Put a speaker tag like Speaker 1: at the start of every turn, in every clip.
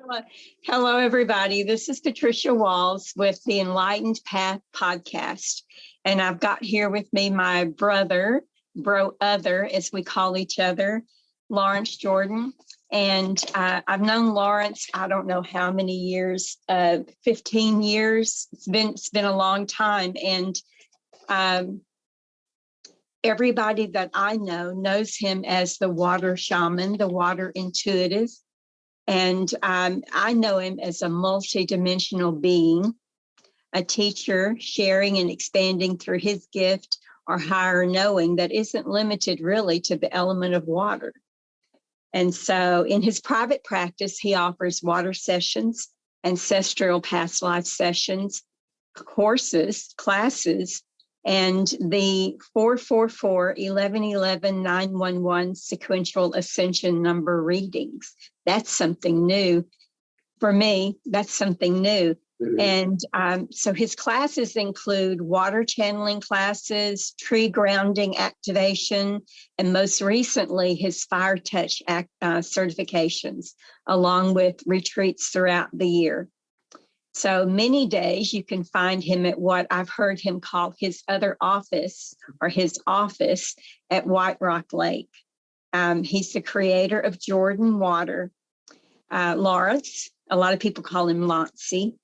Speaker 1: Hello, hello, everybody. This is Patricia Walls with the Enlightened Path podcast. And I've got here with me my brother, bro-other, as we call each other, Lawrence Jordan. And I've known Lawrence, I don't know how many years, 15 years. It's been a long time. And everybody that I know knows him as the water shaman, the water intuitive. And I know him as a multidimensional being, a teacher sharing and expanding through his gift or higher knowing that isn't limited really to the element of water. And so in his private practice, he offers water sessions, ancestral past life sessions, courses, classes, and the 444-1111-911 sequential ascension number readings. That's something new. For me, that's something new. And so his classes include water channeling classes, tree grounding activation, and most recently, his fire touch certifications, along with retreats throughout the year. So many days you can find him at what I've heard him call his other office or his office at White Rock Lake. He's the creator of Jordan Water. Lawrence, a lot of people call him Launcey,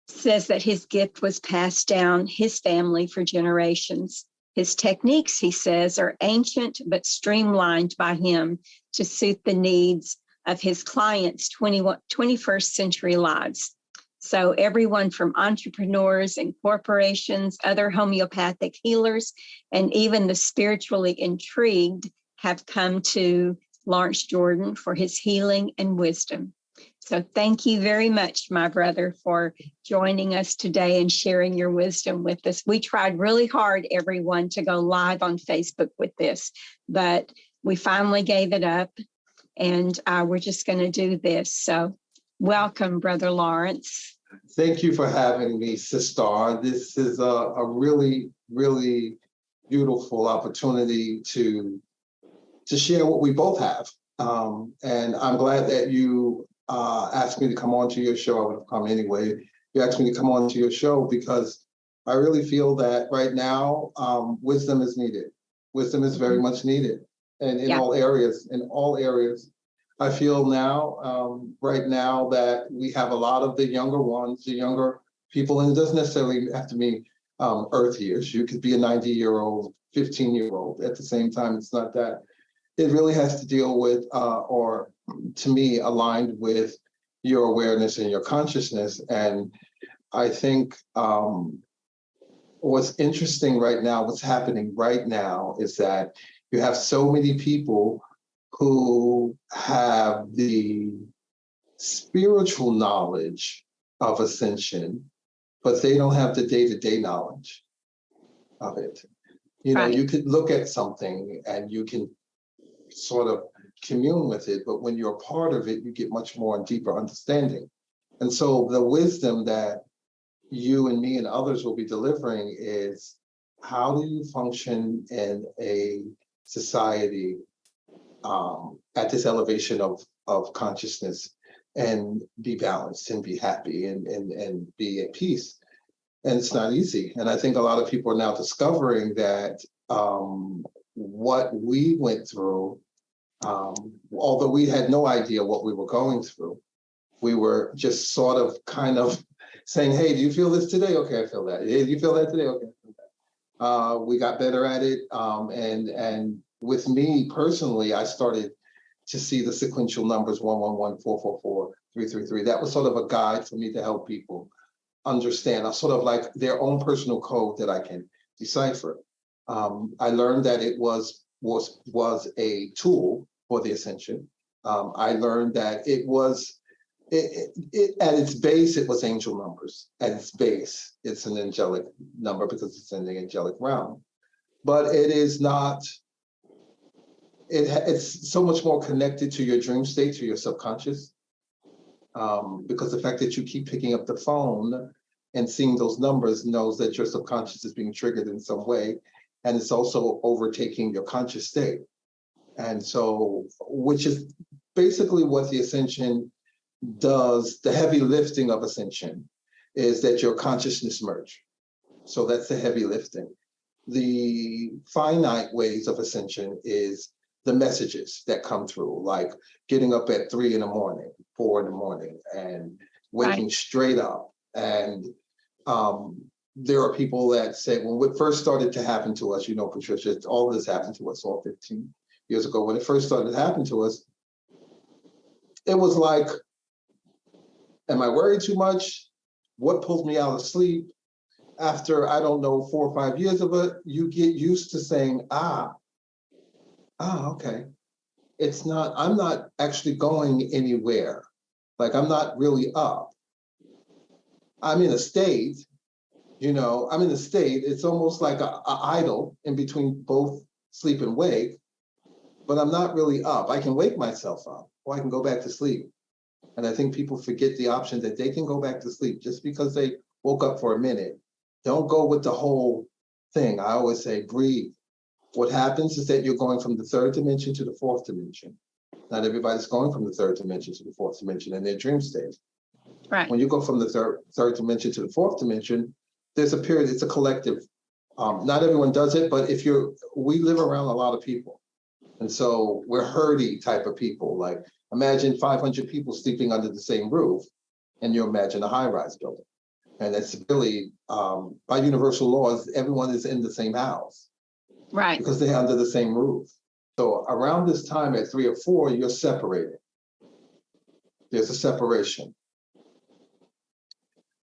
Speaker 1: says that his gift was passed down his family for generations. His techniques, he says, are ancient but streamlined by him to suit the needs of his clients' 21st century lives. So everyone from entrepreneurs and corporations, other homeopathic healers, and even the spiritually intrigued have come to Lawrence Jordan for his healing and wisdom. So thank you very much, my brother, for joining us today and sharing your wisdom with us. We tried really hard, everyone, to go live on Facebook with this, but we finally gave it up, and we're just going to do this. So welcome, Brother Lawrence.
Speaker 2: Thank you for having me, sister. This is a really, really beautiful opportunity to share what we both have. And I'm glad that you asked me to come on to your show. I would have come anyway. You asked me to come on to your show because I really feel that right now, wisdom is needed. Wisdom is very much needed, and in all areas, I feel now, right now, that we have a lot of the younger ones, the younger people, and it doesn't necessarily have to be Earth years. You could be a 90-year-old, 15-year-old. At the same time, it's not that. It really has to deal with, or to me, aligned with your awareness and your consciousness. And I think what's interesting right now, what's happening right now, is that you have so many people who have the spiritual knowledge of ascension, but they don't have the day-to-day knowledge of it. You know, you could look at something and you can sort of commune with it, but when you're a part of it, you get much more and deeper understanding. And so the wisdom that you and me and others will be delivering is, how do you function in a society at this elevation of consciousness and be balanced and be happy and be at peace? And it's not easy. And I think a lot of people are now discovering that what we went through, although we had no idea what we were going through, we were just sort of kind of saying, hey, do you feel this today? Okay, I feel that. Hey, do you feel that today? Okay, I feel that. We got better at it. And with me personally, I started to see the sequential numbers 111, 444, 333. That was sort of a guide for me to help people understand, sort of like their own personal code that I can decipher. I learned that it was a tool for the ascension. I learned that it was, at its base, it was angel numbers. At its base, it's an angelic number because it's in the angelic realm. But it is not, it's so much more connected to your dream state, to your subconscious, because the fact that you keep picking up the phone and seeing those numbers knows that your subconscious is being triggered in some way, and it's also overtaking your conscious state. And so, which is basically what the ascension does the heavy lifting of ascension is that your consciousness merge. So that's the heavy lifting. The finite ways of ascension is the messages that come through, like getting up at 3 in the morning, 4 in the morning, and waking straight up. And there are people that say, when it first started to happen to us, you know, Patricia, all this happened to us all 15 years ago. When it first started to happen to us, it was like, am I worried too much? What pulled me out of sleep? After, I don't know, 4 or 5 years of it, you get used to saying, okay. It's not, I'm not actually going anywhere. Like, I'm not really up. I'm in a state, you know, I'm in a state, it's almost like a idle in between both sleep and wake, but I'm not really up. I can wake myself up, or I can go back to sleep. And I think people forget the option that they can go back to sleep just because they woke up for a minute. Don't go with the whole thing. I always say, breathe. What happens is that you're going from the 3rd dimension to the 4th dimension. Not everybody's going from the 3rd dimension to the 4th dimension in their dream state.
Speaker 1: Right.
Speaker 2: When you go from the third dimension to the 4th dimension, there's a period, it's a collective. Not everyone does it, but we live around a lot of people. And so we're herdy type of people. Like, imagine 500 people sleeping under the same roof, and you imagine a high-rise building. And it's really, by universal laws, everyone is in the same house.
Speaker 1: Right.
Speaker 2: Because they're under the same roof. So around this time at 3 or 4, you're separated. There's a separation.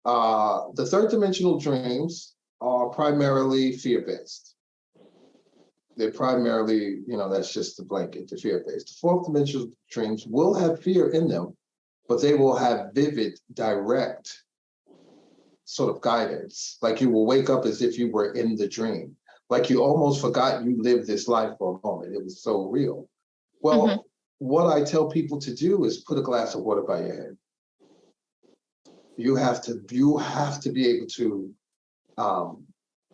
Speaker 2: The 3rd dimensional dreams are primarily fear-based. They're primarily, you know, that's just the blanket, the fear-based. The 4th dimensional dreams will have fear in them, but they will have vivid, direct sort of guidance. Like, you will wake up as if you were in the dream. Like, you almost forgot you lived this life for a moment. It was so real. Well, what I tell people to do is put a glass of water by your head. You have to be able to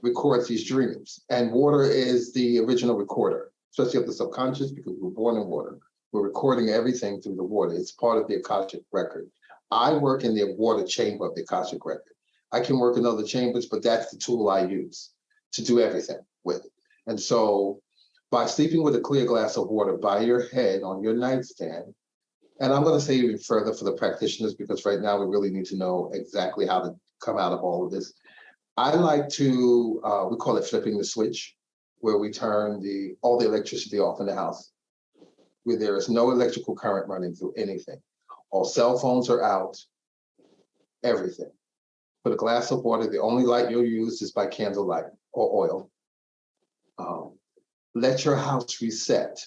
Speaker 2: record these dreams. And water is the original recorder, especially of the subconscious, because we're born in water. We're recording everything through the water. It's part of the Akashic record. I work in the water chamber of the Akashic record. I can work in other chambers, but that's the tool I use to do everything with. And so by sleeping with a clear glass of water by your head on your nightstand, and I'm going to say even further for the practitioners, because right now we really need to know exactly how to come out of all of this. I like to, we call it flipping the switch, where we turn all the electricity off in the house, where there is no electrical current running through anything. All cell phones are out, everything. Put a glass of water, the only light you'll use is by candlelight or oil. Let your house reset.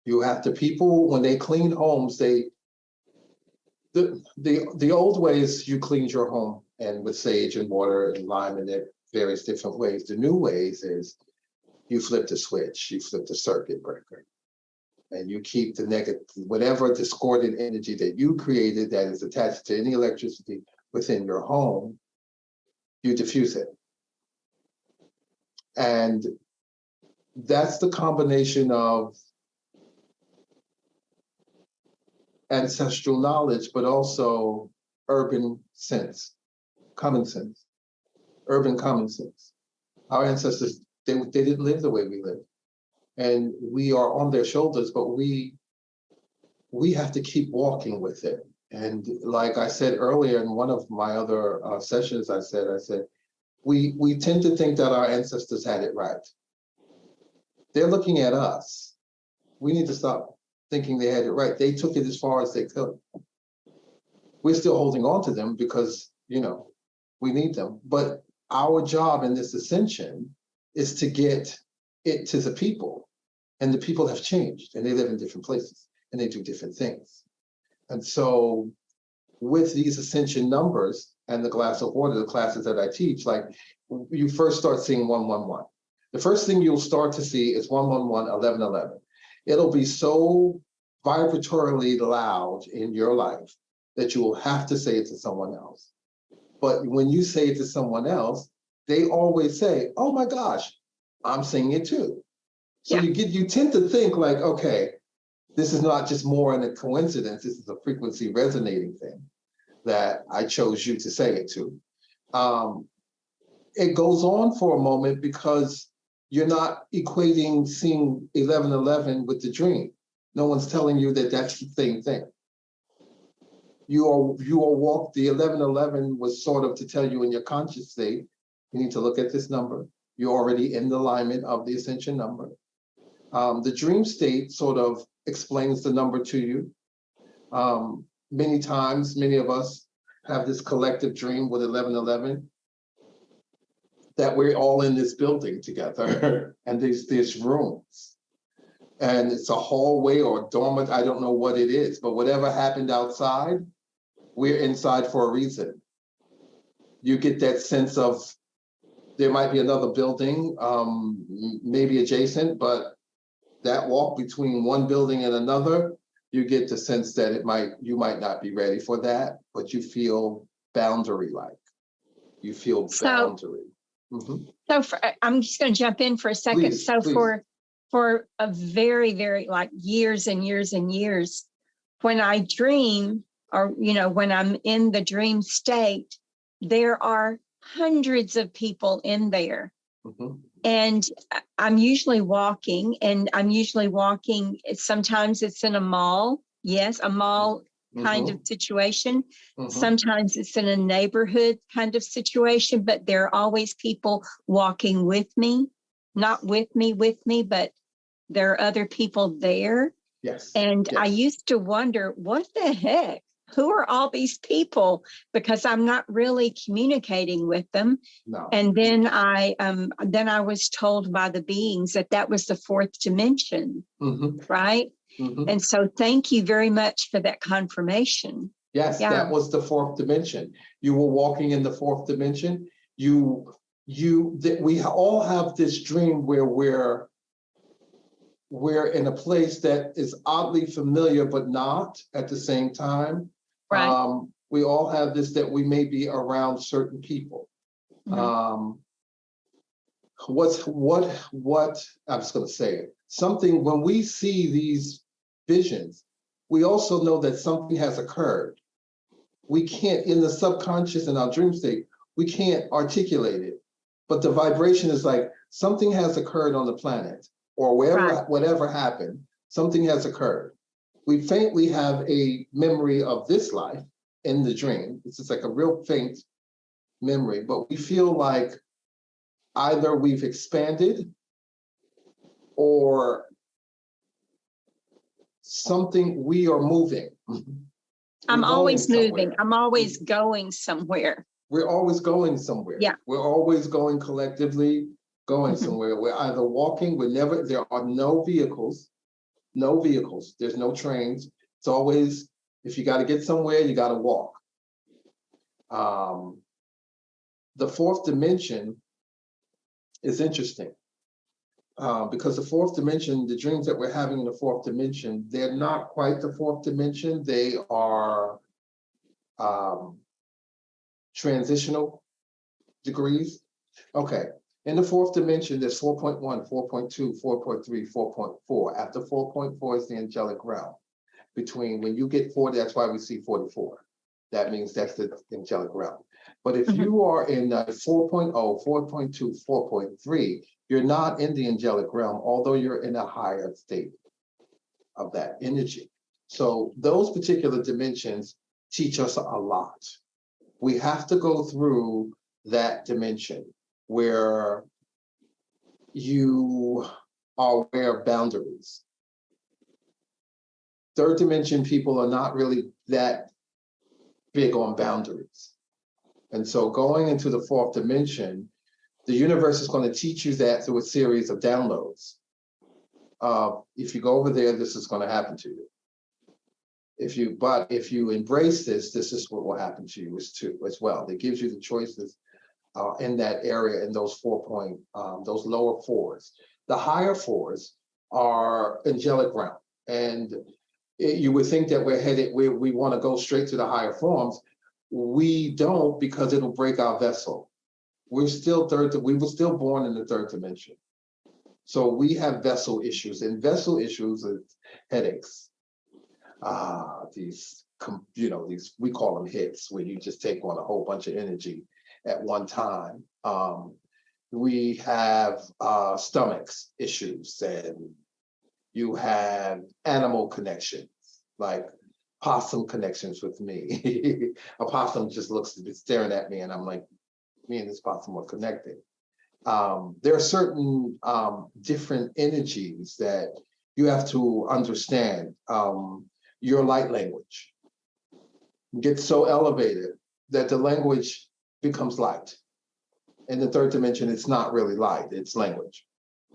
Speaker 2: You have to, people, when they clean homes, the old ways you cleaned your home and with sage and water and lime and various different ways. The new ways is you flip the switch, you flip the circuit breaker, and you keep the negative, whatever discordant energy that you created that is attached to any electricity within your home, you diffuse it. And that's the combination of ancestral knowledge, but also urban sense, common sense, urban common sense. Our ancestors, they didn't live the way we live. And we are on their shoulders, but we have to keep walking with it. And like I said earlier in one of my other sessions, I said, we tend to think that our ancestors had it right. They're looking at us. We need to stop thinking they had it right. They took it as far as they could. We're still holding on to them because, you know, we need them. But our job in this ascension is to get it to the people. And the people have changed and they live in different places and they do different things. And so with these ascension numbers and the glass of water, the classes that I teach, like, you first start seeing 111. The first thing you'll start to see is 111, 1111. It'll be so vibratorily loud in your life that you will have to say it to someone else. But when you say it to someone else, they always say, oh my gosh, I'm saying it too. So you tend to think like, okay, This is not just more in a coincidence. This is a frequency resonating thing that I chose you to say it to. It goes on for a moment because you're not equating seeing 1111 with the dream. No one's telling you that that's the same thing. You are the 1111 was sort of to tell you in your conscious state, you need to look at this number. You're already in the alignment of the ascension number. The dream state sort of explains the number to you. Many times, many of us have this collective dream with 1111 that we're all in this building together and there's rooms. And it's a hallway or a dormant, I don't know what it is, but whatever happened outside, we're inside for a reason. You get that sense of there might be another building, maybe adjacent, but that walk between one building and another, you get the sense that you might not be ready for that, but you feel boundary-like. You feel boundary.
Speaker 1: So I'm just going to jump in for a second.
Speaker 2: Please,
Speaker 1: so
Speaker 2: please.
Speaker 1: For a very, very like years and years and years, when I dream, or when I'm in the dream state, there are hundreds of people in there. And I'm usually walking, sometimes it's in a mall. Yes, a mall kind of situation. Sometimes it's in a neighborhood kind of situation, but there are always people walking with me, not with me, but there are other people there.
Speaker 2: Yes.
Speaker 1: And I used to wonder, what the heck? Who are all these people? Because I'm not really communicating with them.
Speaker 2: No.
Speaker 1: And then I was told by the beings that was the fourth dimension, right? And so thank you very much for that confirmation.
Speaker 2: Yes, that was the fourth dimension. You were walking in the fourth dimension. We all have this dream where we're in a place that is oddly familiar, but not at the same time.
Speaker 1: Right.
Speaker 2: We all have this that we may be around certain people. What I'm just going to say it. Something, when we see these visions, we also know that something has occurred. We can't, in the subconscious, in our dream state, we can't articulate it. But the vibration is like something has occurred on the planet, or wherever, whatever happened, something has occurred. We faintly have a memory of this life in the dream. It's just like a real faint memory, but we feel like either we've expanded or something, we are moving.
Speaker 1: I'm always moving. I'm always going somewhere.
Speaker 2: We're always going somewhere.
Speaker 1: Yeah.
Speaker 2: We're always going collectively, going somewhere. We're either walking, there are no vehicles, there's no trains. It's always, if you got to get somewhere, you got to walk. The fourth dimension is interesting because the fourth dimension, the dreams that we're having in the fourth dimension, they're not quite the fourth dimension. They are transitional degrees. Okay. In the fourth dimension, there's 4.1, 4.2, 4.3, 4.4. After 4.4 is the angelic realm. Between when you get 40, that's why we see 44. That means that's the angelic realm. But if you are in 4.0, 4.2, 4.3, you're not in the angelic realm, although you're in a higher state of that energy. So those particular dimensions teach us a lot. We have to go through that dimension where you are aware of boundaries. Third dimension people are not really that big on boundaries. And so going into the fourth dimension, the universe is going to teach you that through a series of downloads. If you go over there, this is going to happen to you. But if you embrace this, this is what will happen to you as well. It gives you the choices in that area, in those those lower fours. The higher fours are angelic realm. And you would think that we're headed where we want to go straight to the higher forms. We don't, because it'll break our vessel. We were still born in the third dimension. So we have vessel issues, and vessel issues are headaches. These, we call them hits, where you just take on a whole bunch of energy at one time. We have stomachs issues, and you have animal connections, like possum connections with me. A possum just looks staring at me, and I'm like, me and this possum are connected. There are certain different energies that you have to understand. Your light language gets so elevated that the language becomes light. In the third dimension, it's not really light, it's language.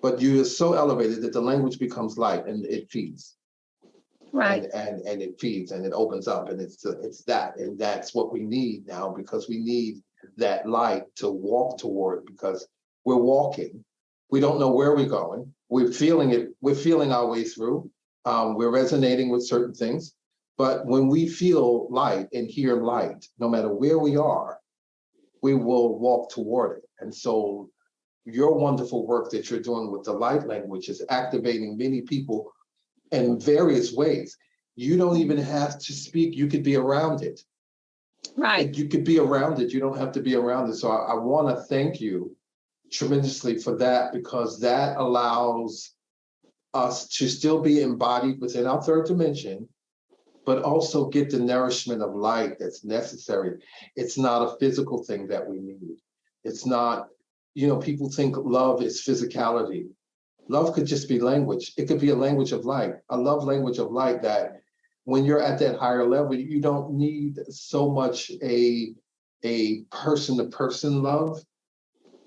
Speaker 2: But you are so elevated that the language becomes light, and it feeds.
Speaker 1: Right.
Speaker 2: And it feeds, and it opens up, and it's that. And that's what we need now, because we need that light to walk toward, because we're walking. We don't know where we're going. We're feeling it. We're feeling our way through. We're resonating with certain things. But when we feel light and hear light, no matter where we are, we will walk toward it. And so your wonderful work that you're doing with the light language is activating many people in various ways. You don't even have to speak. You could be around it.
Speaker 1: Right.
Speaker 2: You could be around it. You don't have to be around it. So I want to thank you tremendously for that, because that allows us to still be embodied within our third dimension, but also get the nourishment of light that's necessary. It's not a physical thing that we need. It's not, people think love is physicality. Love could just be language. It could be a language of light, a love language of light, that when you're at that higher level, you don't need so much a person-to-person love.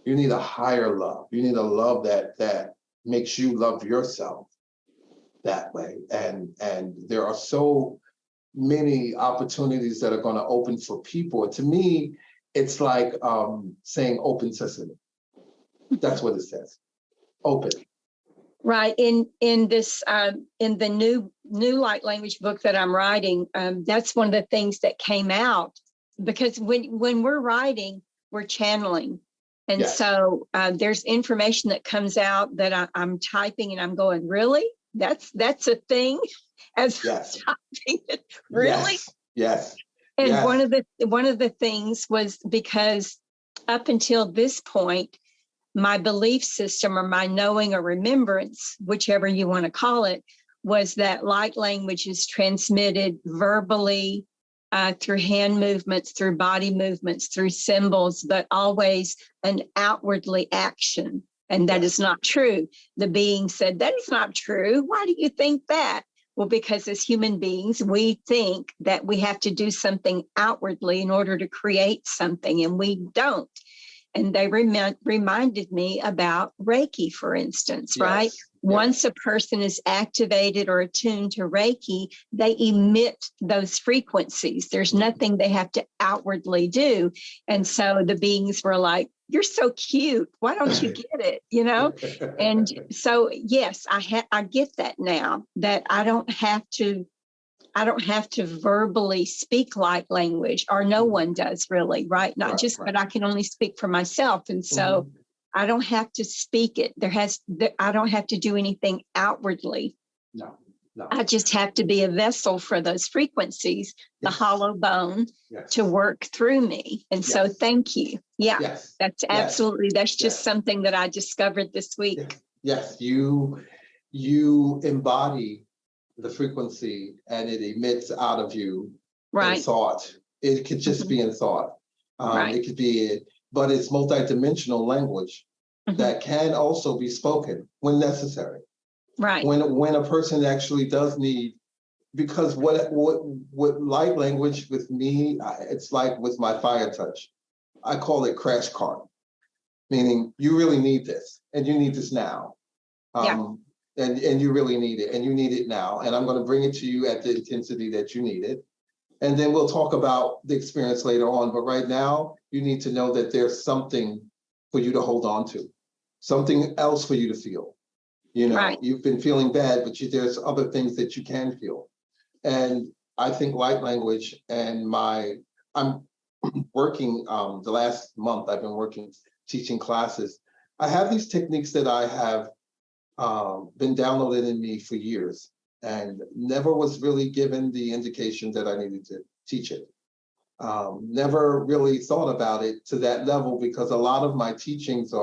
Speaker 2: You need a higher love. You need a love that makes you love yourself that way. And there are so many opportunities that are going to open for people. To me, it's like saying open sesame. That's what it says. Open.
Speaker 1: Right. In this in the new light language book that I'm writing, that's one of the things that came out, because when we're writing, we're channeling. And
Speaker 2: Yes.
Speaker 1: so there's information that comes out that I'm typing, and I'm going, really? That's a thing? As
Speaker 2: Yes.
Speaker 1: I'm typing it, really?
Speaker 2: Yes.
Speaker 1: And
Speaker 2: yes.
Speaker 1: one of the things was, because up until this point, my belief system, or my knowing or remembrance, whichever you want to call it, was that light language is transmitted verbally, through hand movements, through body movements, through symbols, but always an outwardly action. And that is not true. The being said, that is not true. Why do you think that? Well, because as human beings, we think that we have to do something outwardly in order to create something, and we don't. And they reminded me about Reiki, for instance, right? Once a person is activated or attuned to Reiki, they emit those frequencies. There's nothing they have to outwardly do. And so the beings were like, you're so cute. Why don't you get it? And so, yes, I get that now, that I don't have to verbally speak light language, or no one does really, right? But I can only speak for myself. And so I don't have to speak it. I don't have to do anything outwardly.
Speaker 2: No.
Speaker 1: I just have to be a vessel for those frequencies, the hollow bone, to work through me. And so thank you. Yeah, that's absolutely, that's just something that I discovered this week.
Speaker 2: Yes, you embody the frequency, and it emits out of you in thought. It could just be in thought. It could be, but it's multidimensional language that can also be spoken when necessary.
Speaker 1: Right.
Speaker 2: When a person actually does need, because what light language with me, it's like with my fire touch. I call it crash cart, meaning you really need this, and you need this now. And you really need it, and you need it now. And I'm going to bring it to you at the intensity that you need it. And then we'll talk about the experience later on. But right now, you need to know that there's something for you to hold on to, something else for you to feel. You've been feeling bad, but there's other things that you can feel. And I think light language, and I'm working, the last month I've been working, teaching classes. I have these techniques that I have been downloaded in me for years and never was really given the indication that I needed to teach it. Never really thought about it to that level because a lot of my teachings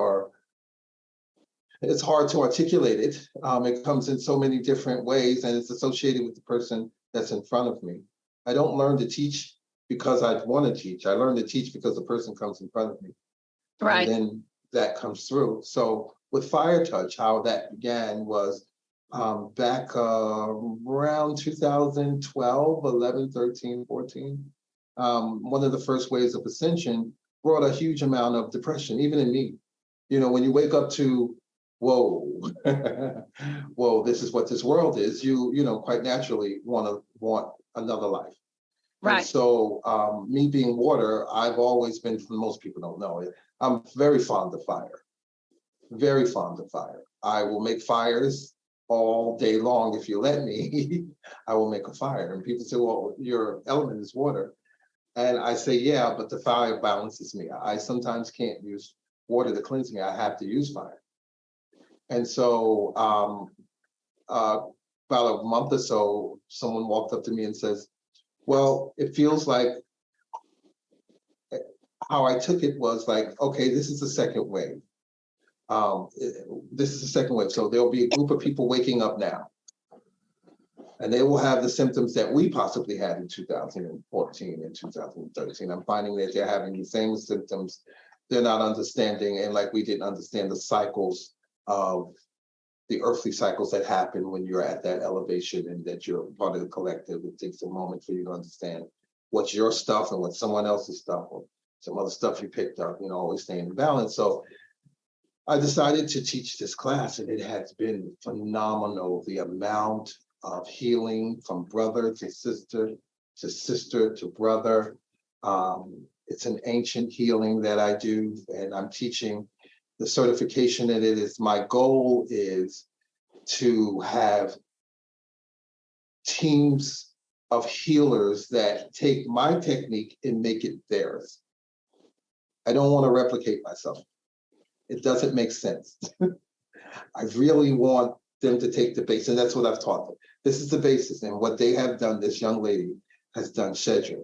Speaker 2: it's hard to articulate it. It comes in so many different ways and it's associated with the person that's in front of me. I don't learn to teach because I want to teach. I learn to teach because the person comes in front of me.
Speaker 1: Right.
Speaker 2: And then that comes through. So with Fire Touch, how that began was back around 2012, 11, 13, 14. One of the first waves of ascension brought a huge amount of depression, even in me. You know, when you wake up to, whoa, whoa, this is what this world is, you know, quite naturally want another life.
Speaker 1: Right.
Speaker 2: And so me being water, I've always been, most people don't know it, I'm very fond of fire, very fond of fire. I will make fires all day long if you let me. I will make a fire. And people say, well, your element is water. And I say, yeah, but the fire balances me. I sometimes can't use water to cleanse me. I have to use fire. And so about a month or so, someone walked up to me and says, well, it feels like, how I took it was like, okay, this is the second wave. This is the second wave. So there'll be a group of people waking up now. And they will have the symptoms that we possibly had in 2014 and 2013. I'm finding that they're having the same symptoms. They're not understanding, and like we didn't understand the cycles of the earthly cycles that happen when you're at that elevation and that you're part of the collective. It takes a moment for you to understand what's your stuff and what's someone else's stuff, or some other stuff you picked up, you know, always staying in balance. So I decided to teach this class, and it has been phenomenal. The amount of healing from brother to sister to brother. It's an ancient healing that I do, and I'm teaching the certification that it is. My goal is to have teams of healers that take my technique and make it theirs. I don't want to replicate myself. It doesn't make sense. I really want them to take the base, and that's what I've taught them. This is the basis, and what they have done, this young lady has done, Shedra.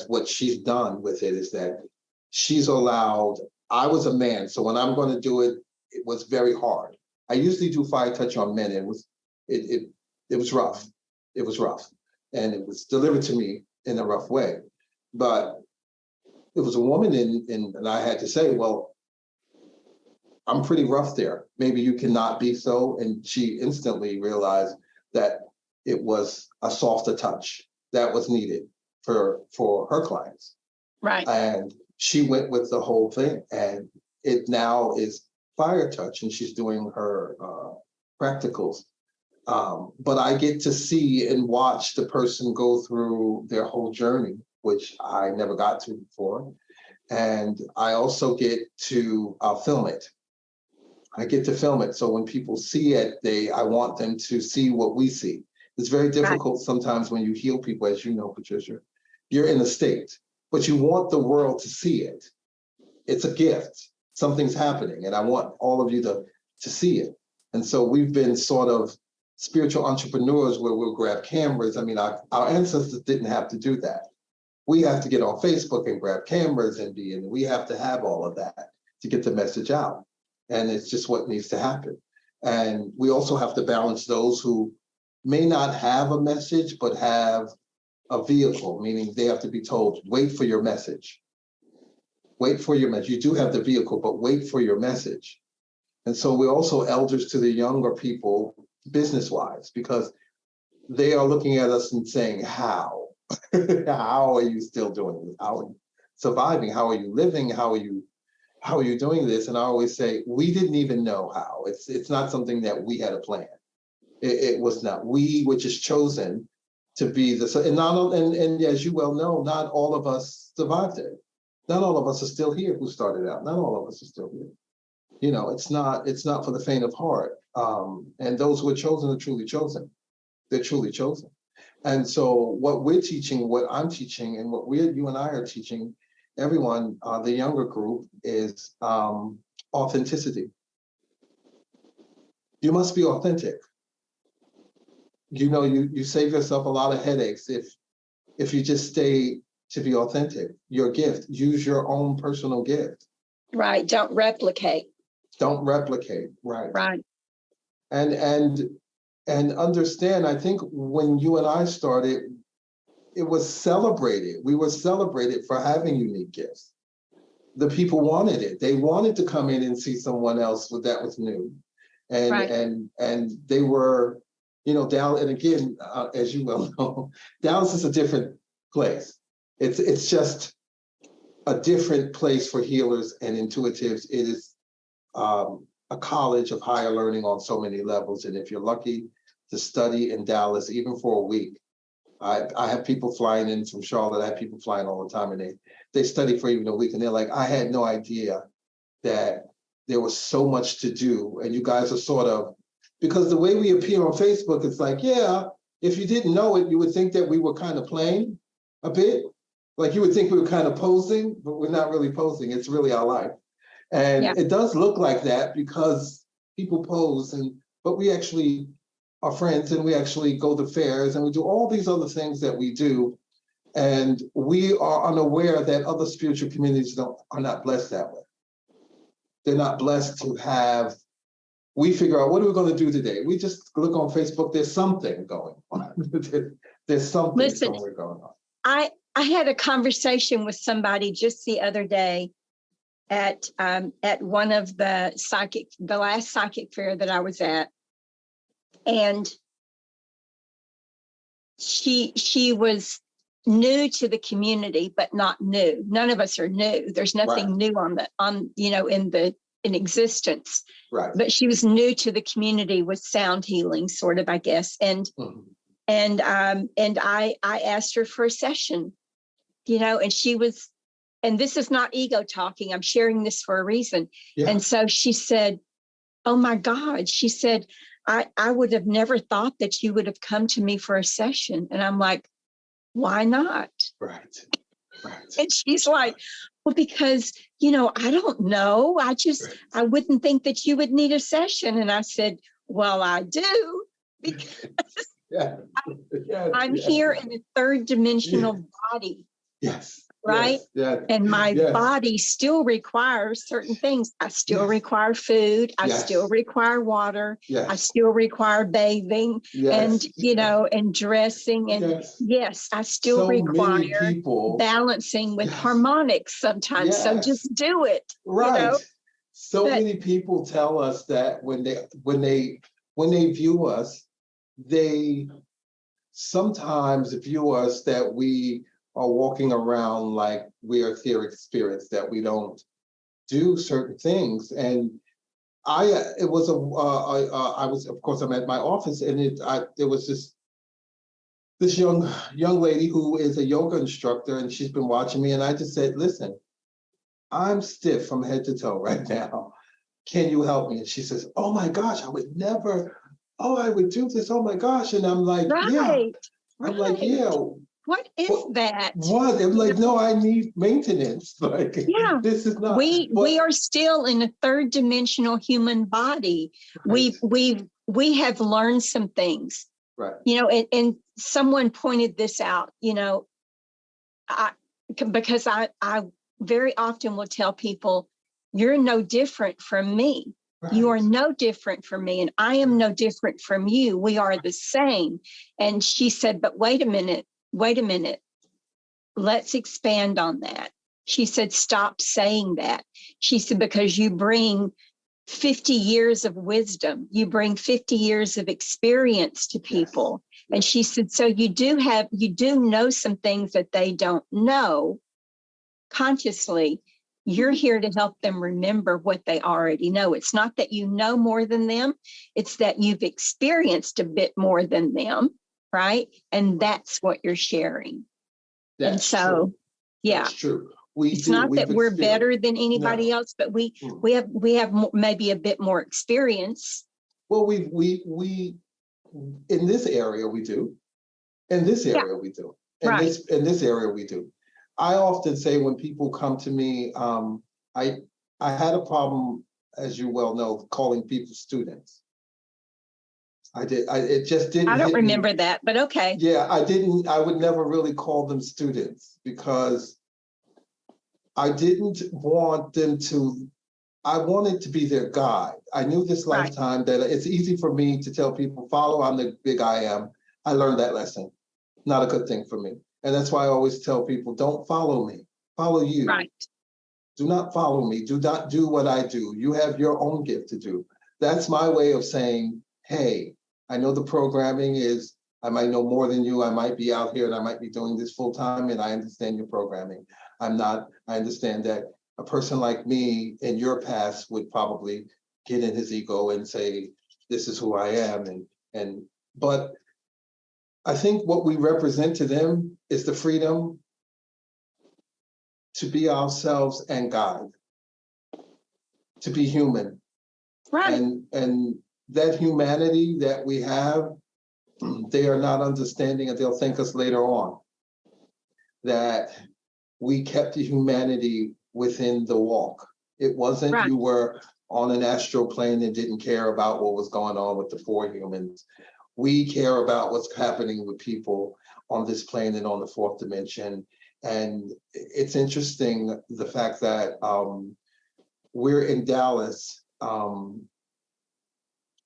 Speaker 2: What she's done with it is that she's allowed, I was a man, so when I'm going to do it, it was very hard. I usually do Fire Touch on men, and it was rough. It was rough, and it was delivered to me in a rough way. But it was a woman, and I had to say, well, I'm pretty rough there. Maybe you cannot be so. And she instantly realized that it was a softer touch that was needed for her clients.
Speaker 1: Right.
Speaker 2: And she went with the whole thing, and it now is Fire Touch, and she's doing her practicals. But I get to see and watch the person go through their whole journey, which I never got to before. And I also get to film it. I get to film it. So when people see it, I want them to see what we see. It's very difficult sometimes when you heal people, as you know, Patricia. You're in a state, but you want the world to see it. It's a gift. Something's happening, and I want all of you to see it. And so we've been sort of spiritual entrepreneurs where we'll grab cameras. I mean, our ancestors didn't have to do that. We have to get on Facebook and grab cameras and we have to have all of that to get the message out. And it's just what needs to happen. And we also have to balance those who may not have a message, but have a vehicle, meaning they have to be told, wait for your message. Wait for your message. You do have the vehicle, but wait for your message. And so we're also elders to the younger people, business-wise, because they are looking at us and saying, how? How are you still doing this? How are you surviving? How are you living? How are you doing this? And I always say, we didn't even know how. It's not something that we had a plan. It was not. We were just chosen to be this. And as you well know, not all of us survived it. Not all of us are still here who started out. Not all of us are still here. You know, it's not for the faint of heart. And those who are chosen are truly chosen. They're truly chosen. And so what we're teaching, what I'm teaching, and what you and I are teaching everyone, the younger group, is authenticity. You must be authentic. You know, you save yourself a lot of headaches if you just stay to be authentic. Your gift, use your own personal gift.
Speaker 1: Right. Don't replicate.
Speaker 2: Don't replicate. Right.
Speaker 1: Right.
Speaker 2: And understand, I think when you and I started, it was celebrated. We were celebrated for having unique gifts. The people wanted it. They wanted to come in and see someone else that was new. And
Speaker 1: Right.
Speaker 2: and they were, you know, Dallas, and again, as you well know, Dallas is a different place. It's just a different place for healers and intuitives. It is a college of higher learning on so many levels. And if you're lucky to study in Dallas, even for a week, I have people flying in from Charlotte. I have people flying all the time, and they study for even a week, and they're like, I had no idea that there was so much to do. And you guys are sort of, because the way we appear on Facebook, it's like, yeah, if you didn't know it, you would think that we were kind of playing a bit. Like you would think we were kind of posing, but we're not really posing. It's really our life. And it does look like that because people pose, but we actually are friends, and we actually go to fairs, and we do all these other things that we do. And we are unaware that other spiritual communities are not blessed that way. They're not blessed to have, we figure out, what are we going to do today? We just look on Facebook, there's something going on. There's something somewhere going on.
Speaker 1: I had a conversation with somebody just the other day at one of the last psychic fair that I was at. And she was new to the community, but not new. None of us are new. There's nothing new in existence.
Speaker 2: Right.
Speaker 1: But she was new to the community with sound healing, sort of, I guess. And I asked her for a session, and she was, and this is not ego talking. I'm sharing this for a reason. Yeah. And so she said, "Oh my God," she said, I would have never thought that you would have come to me for a session. And I'm like, why not?
Speaker 2: Right.
Speaker 1: And she's like, well, because, I don't know. I wouldn't think that you would need a session. And I said, well, I do, because I'm here in a third dimensional body.
Speaker 2: Yes.
Speaker 1: Right?
Speaker 2: Yes.
Speaker 1: And my body still requires certain things. I still require food. I still require water. I still require bathing and, and dressing. And I still require balancing with harmonics sometimes. So just do it.
Speaker 2: Right. So many people tell us that when they view us, they sometimes view us that we are walking around like we are etheric spirits, that we don't do certain things. And I'm at my office, and there was this young lady who is a yoga instructor, and she's been watching me, and I just said, listen, I'm stiff from head to toe right now. Can you help me? And she says, oh my gosh, I would never, I would do this, oh my gosh. And I'm like, I'm like,
Speaker 1: what is that?
Speaker 2: What? I'm like, no, I need maintenance. Like, this is not.
Speaker 1: We are still in a third dimensional human body. Right. We have learned some things.
Speaker 2: Right.
Speaker 1: And someone pointed this out. Because I very often will tell people, you're no different from me. Right. You are no different from me, and I am no different from you. We are the same. And she said, but wait a minute. Let's expand on that. She said, stop saying that. She said, because you bring 50 years of wisdom, you bring 50 years of experience to people. Yes. And she said, so you do know some things that they don't know consciously. You're here to help them remember what they already know. It's not that you know more than them. It's that you've experienced a bit more than them. Right. And that's what you're sharing.
Speaker 2: That's true. That's true.
Speaker 1: It's not that we're better than anybody else, but we have maybe a bit more experience.
Speaker 2: Well, we in this area we do. In this area we do. In this area we do. I often say when people come to me, I had a problem, as you well know, calling people students. I did. It just didn't
Speaker 1: I don't
Speaker 2: hit me.
Speaker 1: remember that, but okay.
Speaker 2: Yeah, I would never really call them students because I didn't want them to, I wanted to be their guide. I knew this
Speaker 1: Right.
Speaker 2: lifetime that it's easy for me to tell people, follow, I'm the big I am. I learned that lesson. Not a good thing for me. And that's why I always tell people, don't follow me, follow you.
Speaker 1: Right.
Speaker 2: Do not follow me. Do not do what I do. You have your own gift to do. That's my way of saying, hey, I know the programming is, I might know more than you. I might be out here and I might be doing this full time and I understand your programming. I'm not, I understand that a person like me in your past would probably get in his ego and say, this is who I am. But I think what we represent to them is the freedom to be ourselves and guide, to be human.
Speaker 1: Right.
Speaker 2: And that humanity that we have, they are not understanding, and they'll thank us later on, that we kept the humanity within the walk. It wasn't
Speaker 1: Right.
Speaker 2: You were on an astral plane and didn't care about what was going on with the four humans. We care about what's happening with people on this plane and on the fourth dimension. And it's interesting, the fact that we're in Dallas on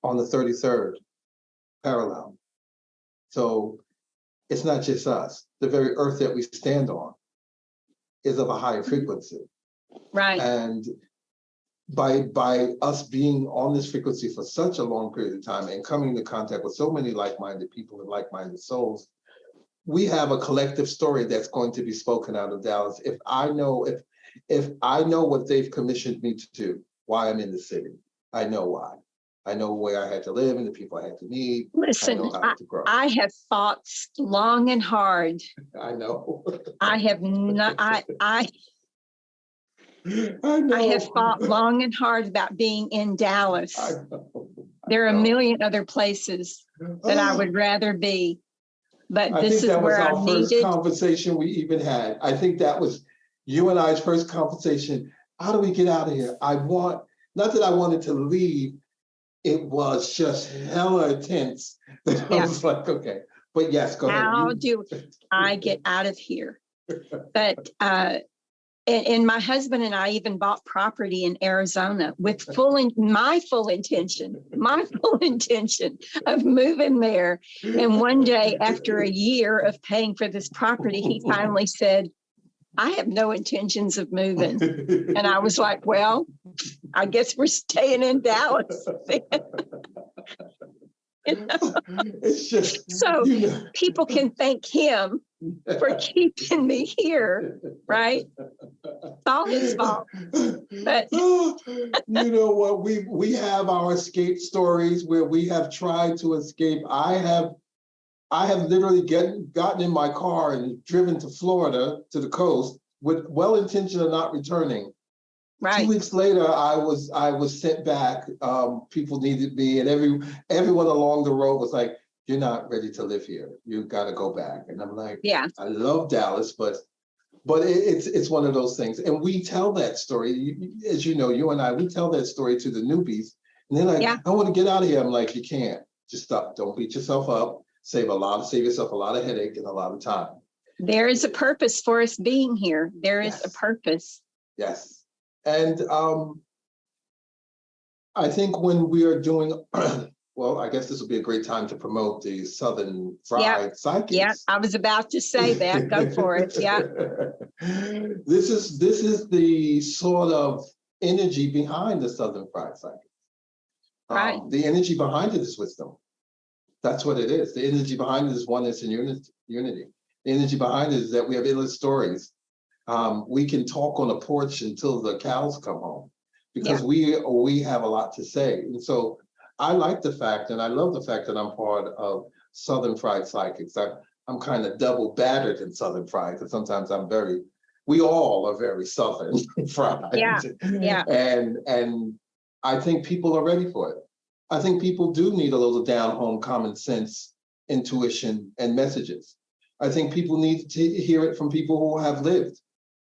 Speaker 2: the 33rd parallel. So it's not just us. The very earth that we stand on is of a higher frequency.
Speaker 1: Right.
Speaker 2: And by us being on this frequency for such a long period of time and coming into contact with so many like-minded people and like-minded souls, we have a collective story that's going to be spoken out of Dallas. If I know what they've commissioned me to do, why I'm in the city, I know why. I know where I had to live and the people I had to meet.
Speaker 1: Listen,
Speaker 2: I know how to grow.
Speaker 1: I have fought long and hard.
Speaker 2: I know.
Speaker 1: I have not. I
Speaker 2: know.
Speaker 1: I have fought long and hard about being in Dallas.
Speaker 2: I know.
Speaker 1: There are a million other places that I would rather be, but this is where I'm needed. I think that was our first
Speaker 2: conversation we even had. I think that was you and I's first conversation. How do we get out of here? Not that I wanted to leave. It was just hella intense. I was like, okay, but yes, go ahead.
Speaker 1: How do I get out of here? But and my husband and I even bought property in Arizona with my full intention of moving there. And one day, after a year of paying for this property, he finally said, I have no intentions of moving. And I was like, well, I guess we're staying in Dallas.
Speaker 2: It's just
Speaker 1: so people can thank him for keeping me here, right? It's all his fault. But
Speaker 2: you know what? We have our escape stories where we have tried to escape. I have literally gotten in my car and driven to Florida, to the coast, with well intention of not returning.
Speaker 1: Right.
Speaker 2: 2 weeks later, I was sent back. People needed me, and everyone along the road was like, "You're not ready to live here. You got to go back." And I'm like, "Yeah, I love Dallas, but it's one of those things." And we tell that story, as you know, you and I, we tell that story to the newbies, and they're like, "I want to get out of here." I'm like, "You can't. Just stop. Don't beat yourself up. Save yourself a lot of headache and a lot of time."
Speaker 1: There is a purpose for us being here. There is a purpose.
Speaker 2: Yes. And I think when we are doing, well, I guess this will be a great time to promote the Southern Fried Psychics.
Speaker 1: Yeah, I was about to say that. Go for it. Yeah.
Speaker 2: This is the sort of energy behind the Southern Fried Psychics.
Speaker 1: Right.
Speaker 2: The energy behind it is wisdom. That's what it is. The energy behind it is oneness and unity. The energy behind it is that we have endless stories. We can talk on a porch until the cows come home because we have a lot to say. And so I like the fact, and I love the fact that I'm part of Southern Fried Psychics. I'm kind of double battered in Southern Fried because sometimes we all are very Southern fried. Yeah. And I think people are ready for it. I think people do need a little down home common sense, intuition, and messages. I think people need to hear it from people who have lived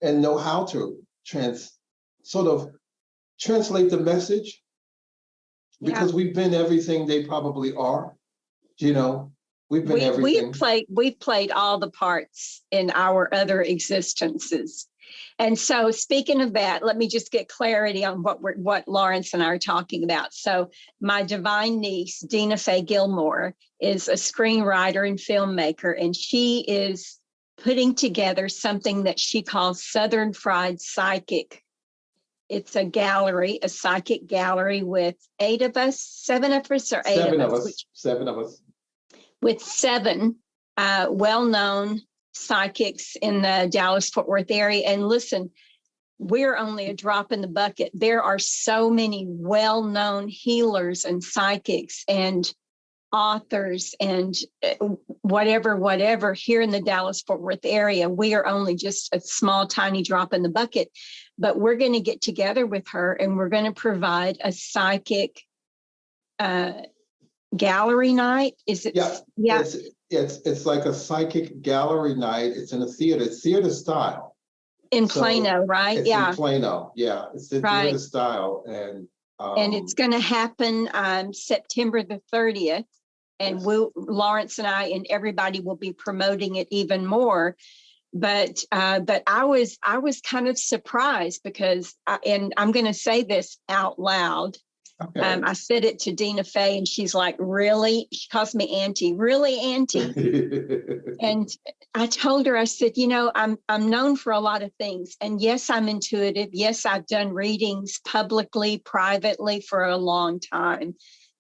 Speaker 2: and know how to sort of translate the message, because we've been everything they probably are. You know, we've been everything.
Speaker 1: We've played all the parts in our other existences. And so speaking of that, let me just get clarity on what Lawrence and I are talking about. So my divine niece, Dina Faye Gilmore, is a screenwriter and filmmaker, and she is putting together something that she calls Southern Fried Psychic. It's a gallery, a psychic gallery with seven of us, with seven well-known psychics in the Dallas-Fort Worth area. And listen, we're only a drop in the bucket. There are so many well-known healers and psychics and authors and whatever here in the Dallas-Fort Worth area. We are only just a small, tiny drop in the bucket, but we're going to get together with her and we're going to provide a psychic gallery night. Is it?
Speaker 2: Yeah. It's like a psychic gallery night. It's in a theater. It's theater style.
Speaker 1: In Plano, right?
Speaker 2: It's in Plano. Yeah, it's in theater style, and
Speaker 1: it's going to happen on September the 30th. And Lawrence and I and everybody will be promoting it even more. But I was kind of surprised because, and I'm going to say this out loud. Okay. I said it to Dina Faye, and she's like, "Really?" She calls me Auntie. "Really, Auntie?" And I told her, I said, "You know, I'm known for a lot of things, and yes, I'm intuitive. Yes, I've done readings publicly, privately for a long time,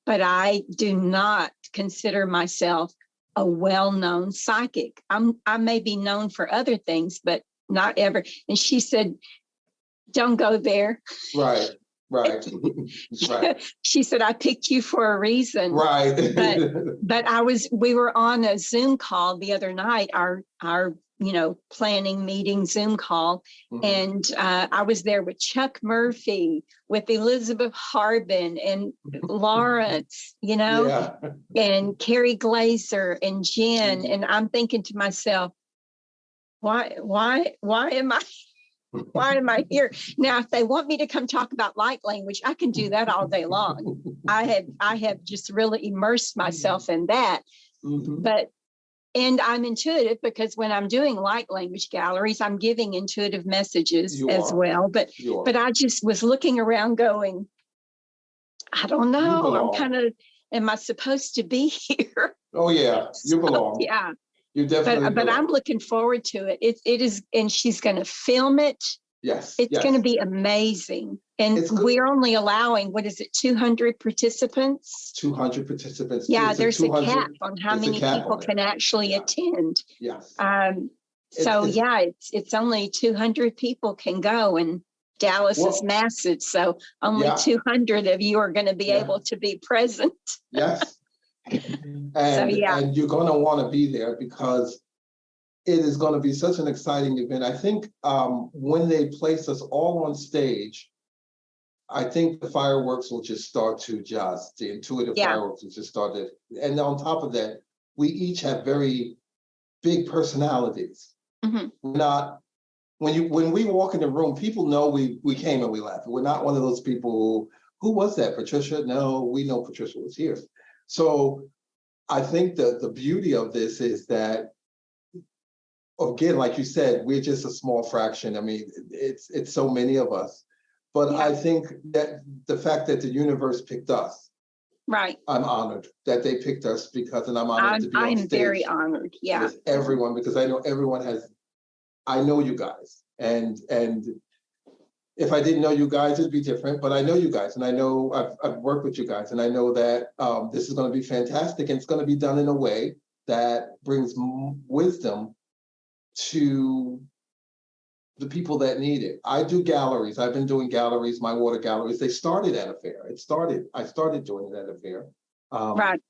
Speaker 1: but I do not consider myself a well-known psychic. I may be known for other things, but not ever." And she said, "Don't go there."
Speaker 2: Right. Right.
Speaker 1: She said, "I picked you for a reason."
Speaker 2: Right.
Speaker 1: but we were on a Zoom call the other night, our planning meeting Zoom call. Mm-hmm. And I was there with Chuck Murphy, with Elizabeth Harbin and Lawrence, and Carrie Glazer and Jen. Mm-hmm. And I'm thinking to myself, why am I why am I here? Now, if they want me to come talk about light language, I can do that all day long. I have just really immersed myself in that. Mm-hmm. And I'm intuitive because when I'm doing light language galleries, I'm giving intuitive messages as well. But I just was looking around going, I don't know. I'm kind of, am I supposed to be here?
Speaker 2: Oh, yeah, you belong.
Speaker 1: Yeah.
Speaker 2: You definitely
Speaker 1: but I'm looking forward to it. It is, and she's going to film it.
Speaker 2: Yes.
Speaker 1: It's going to be amazing. And we're only allowing, 200 participants?
Speaker 2: 200 participants.
Speaker 1: Yeah, there's a cap on how many people can actually attend.
Speaker 2: Yes.
Speaker 1: It's only 200 people can go, and Dallas is massive. So only 200 of you are going to be able to be present.
Speaker 2: Yes. And you're going to want to be there because it is going to be such an exciting event. I think when they place us all on stage, I think the fireworks will just start to the intuitive fireworks will just start to, and on top of that, we each have very big personalities. Mm-hmm. We're not, when we walk in the room, people know we came and we left. We're not one of those people who was that, Patricia? No, we know Patricia was here. So I think the beauty of this is that, again, like you said, we're just a small fraction. I mean, it's so many of us. But I think that the fact that the universe picked us,
Speaker 1: right?
Speaker 2: I'm honored that they picked us because, and I'm honored to be on stage.
Speaker 1: I'm very honored,
Speaker 2: with everyone, because I know everyone I know you guys. And if I didn't know you guys, it'd be different, but I know you guys, and I know I've worked with you guys, and I know that this is going to be fantastic, and it's going to be done in a way that brings wisdom to the people that need it. I do galleries. I've been doing galleries, my water galleries. They started at a fair. I started doing it at a fair.
Speaker 1: Right.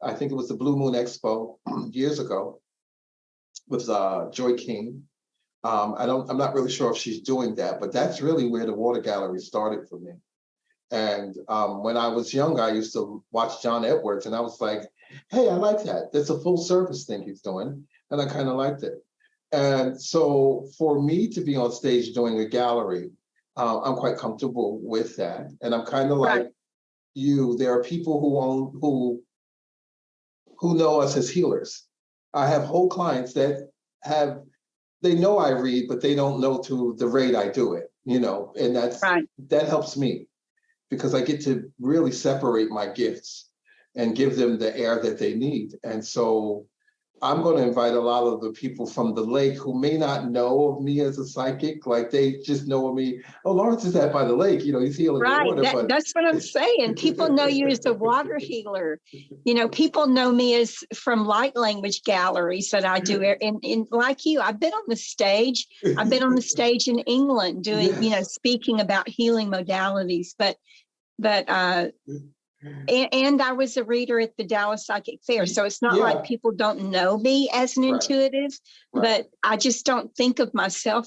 Speaker 2: I think it was the Blue Moon Expo years ago with Joy King. I'm not really sure if she's doing that, but that's really where the water gallery started for me. And when I was young, I used to watch John Edwards, and I was like, hey, I like that. That's a full service thing he's doing. And I kind of liked it. And so for me to be on stage doing a gallery, I'm quite comfortable with that. And I'm kind of like you. There are people who who know us as healers. I have whole clients that they know I read, but they don't know to the rate I do it, and that helps me because I get to really separate my gifts and give them the air that they need. And so I'm going to invite a lot of the people from the lake who may not know of me as a psychic, like they just know of me. Oh, Lawrence is that by the lake, he's healing the water.
Speaker 1: That's what I'm saying. People know you as a water healer. People know me as from light language galleries that I do. And like you, I've been on the stage. I've been on the stage in England doing,
Speaker 2: Yes.
Speaker 1: speaking about healing modalities. But and I was a reader at the Dallas Psychic Fair. So it's not like people don't know me as an intuitive, but I just don't think of myself,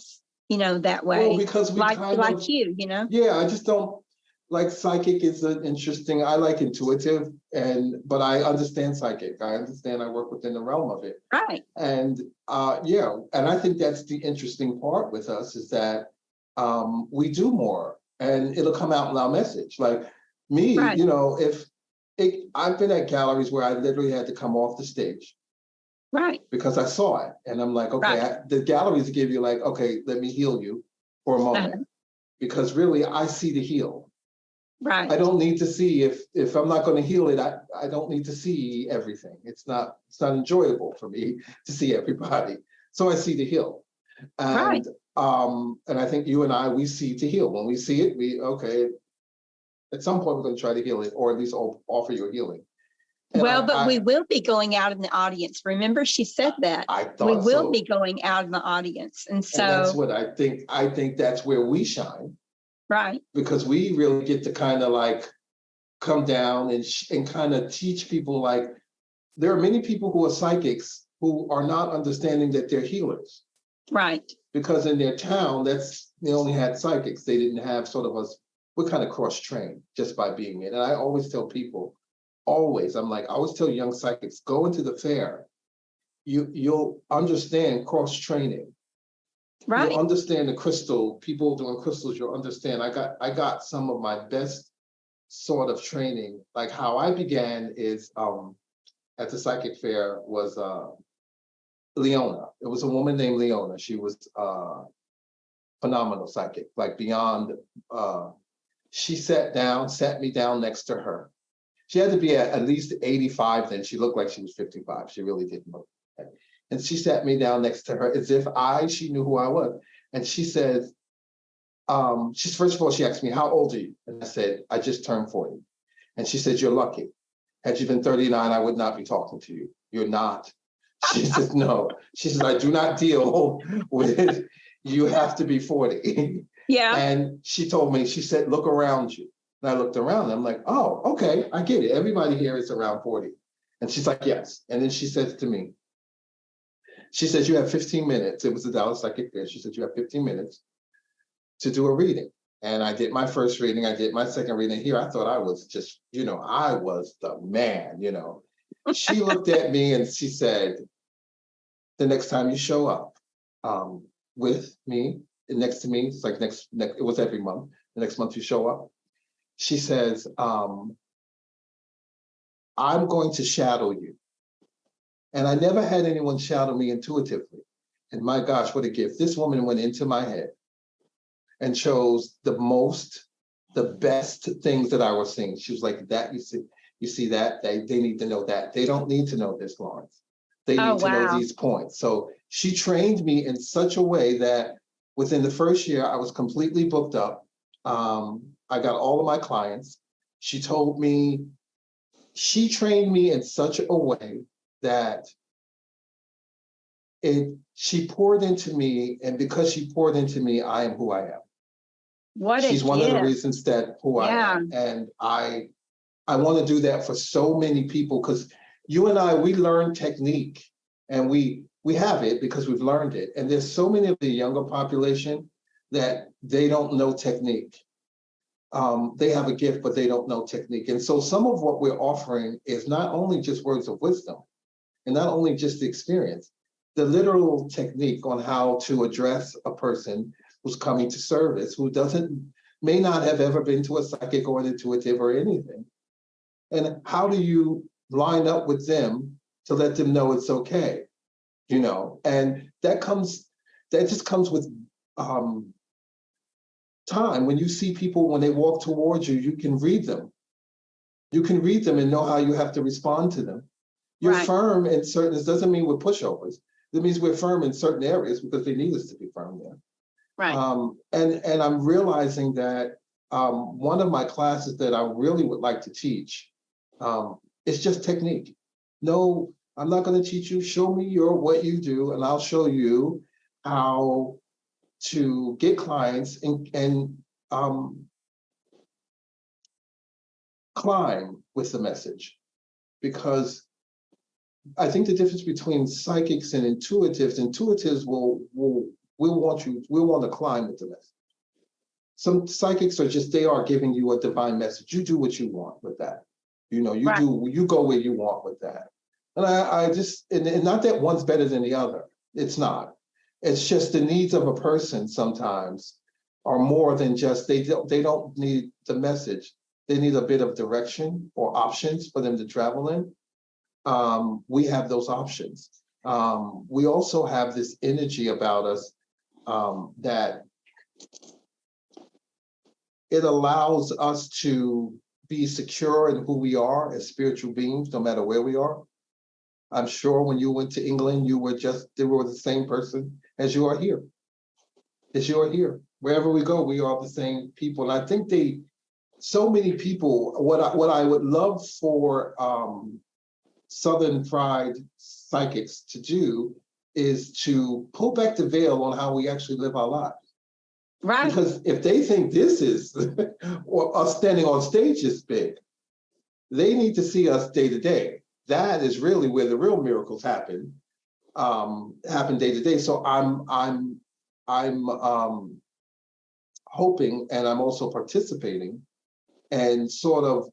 Speaker 1: that way.
Speaker 2: Well, because we
Speaker 1: like you.
Speaker 2: Yeah, I just don't like psychic is an interesting, I like intuitive, but I understand psychic. I understand I work within the realm of it.
Speaker 1: Right.
Speaker 2: And and I think that's the interesting part with us is that we do more and it'll come out in our message. Like me, I've been at galleries where I literally had to come off the stage.
Speaker 1: Right.
Speaker 2: Because I saw it and I'm like, okay, the galleries give you like, okay, let me heal you for a moment. Because really I see the heal.
Speaker 1: Right.
Speaker 2: I don't need to see if I'm not going to heal it, I don't need to see everything. It's not enjoyable for me to see everybody. So I see the heal. And and I think you and I, we see to heal. When we see it, at some point we're going to try to heal it or at least offer you a healing. And
Speaker 1: we will be going out in the audience. Remember, she said that.
Speaker 2: I thought
Speaker 1: we will be going out in the audience. And so
Speaker 2: that's what I think. I think that's where we shine.
Speaker 1: Right.
Speaker 2: Because we really get to kind of like come down and kind of teach people, like there are many people who are psychics who are not understanding that they're healers.
Speaker 1: Right.
Speaker 2: Because in their town, they only had psychics. They didn't have sort of we're kind of cross-trained just by being it. And I always tell people, I always tell young psychics, go into the fair. You'll understand cross-training.
Speaker 1: Right.
Speaker 2: You'll understand the crystal, people doing crystals, you'll understand. I got some of my best sort of training. Like how I began is at the psychic fair was Leona. It was a woman named Leona. She was phenomenal psychic, like beyond. She sat me down next to her. She had to be at least 85 then. She looked like she was 55. She really didn't look. And she sat me down next to her as if she knew who I was. And she said, first of all, she asked me, how old are you? And I said, I just turned 40. And she said, you're lucky. Had you been 39, I would not be talking to you. You're not. She says, no. She says, I do not deal with, you have to be 40.
Speaker 1: Yeah.
Speaker 2: And she told me, she said, look around you. And I looked around and I'm like, oh, okay, I get it. Everybody here is around 40. And she's like, yes. And then she says to me, she says, you have 15 minutes. It was the Dallas Psychic Fair. She said, you have 15 minutes to do a reading. And I did my first reading. I did my second reading. Here, I thought I was just, I was the man, She looked at me and she said, the next time you show up with me, next to me, it's like next, it was every month. The next month you show up. She says, I'm going to shadow you. And I never had anyone shadow me intuitively. And my gosh, what a gift. This woman went into my head and chose the best things that I was seeing. She was like, that, you see that? They need to know that. They don't need to know this, Lawrence. They need to know these points. So she trained me in such a way that within the first year, I was completely booked up. I got all of my clients. She trained me in such a way that she poured into me, and because she poured into me, I am who I am. She's one of the reasons that I am. And I want to do that for so many people, because you and I, we learn technique, and we have it because we've learned it. And there's so many of the younger population that they don't know technique. They have a gift, but they don't know technique. And so some of what we're offering is not only just words of wisdom, and not only just the experience, the literal technique on how to address a person who's coming to service, who may not have ever been to a psychic or an intuitive or anything. And how do you line up with them to let them know it's okay, you know, and that just comes with time. When you see people, when they walk towards you, you can read them. You can read them and know how you have to respond to them. You're
Speaker 1: Right.
Speaker 2: firm in certain, it doesn't mean we're pushovers. It means we're firm in certain areas because they need us to be firm there.
Speaker 1: Right.
Speaker 2: And I'm realizing that one of my classes that I really would like to teach is just technique. No, I'm not going to teach you. Show me what you do, and I'll show you how to get clients and climb with the message. Because I think the difference between psychics and intuitives will want to climb with the message. Some psychics are just, they are giving you a divine message. You do what you want with that. You know, you go where you want with that. And I just, and not that one's better than the other. It's not. It's just the needs of a person sometimes are more than just, they don't need the message. They need a bit of direction or options for them to travel in. We have those options. We also have this energy about us that it allows us to be secure in who we are as spiritual beings, no matter where we are. I'm sure when you went to England, they were the same person as you are here. As you are here. Wherever we go, we are the same people. And I think so many people, what I would love for Southern Fried psychics to do is to pull back the veil on how we actually live our lives.
Speaker 1: Right.
Speaker 2: Because if they think this is, or us standing on stage is big, they need to see us day to day. That is really where the real miracles happen day to day. So I'm hoping, and I'm also participating, and sort of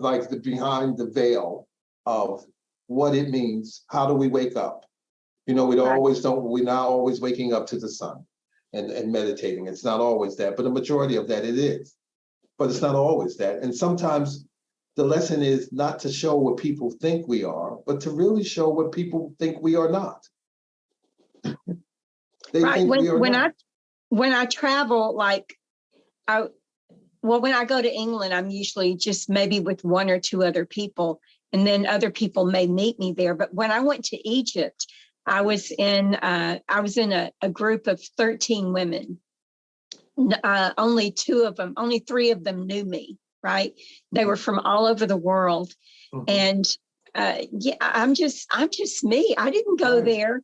Speaker 2: like the behind the veil of what it means. How do we wake up? You know, we're not always waking up to the sun and meditating. It's not always that, but the majority of that it is. But it's not always that. And sometimes the lesson is not to show what people think we are, but to really show what people think we are not. They think we are not.
Speaker 1: When I travel, when I go to England, I'm usually just maybe with one or two other people, and then other people may meet me there. But when I went to Egypt, I was in a group of 13 women. Only 3 of them knew me, right? They were from all over the world. And I'm just me. I didn't go there.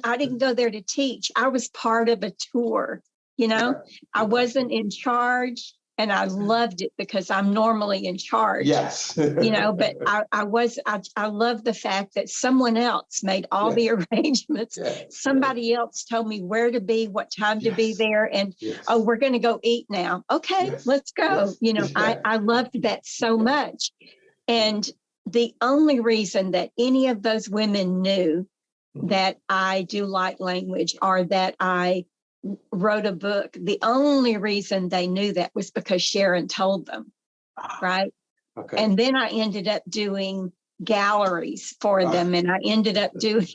Speaker 1: I didn't go there to teach. I was part of a tour, you know. I wasn't in charge, and I loved it because I'm normally in charge.
Speaker 2: Yes.
Speaker 1: You know, but I love the fact that someone else made all the arrangements. Somebody else told me where to be, what time to be there, and oh, we're going to go eat now. Okay, let's go. You know, I loved that so much. And the only reason that any of those women knew that I do light language or that I wrote a book, the only reason they knew that was because Sharon told them, right? Okay. And then I ended up doing galleries for them, and I ended up doing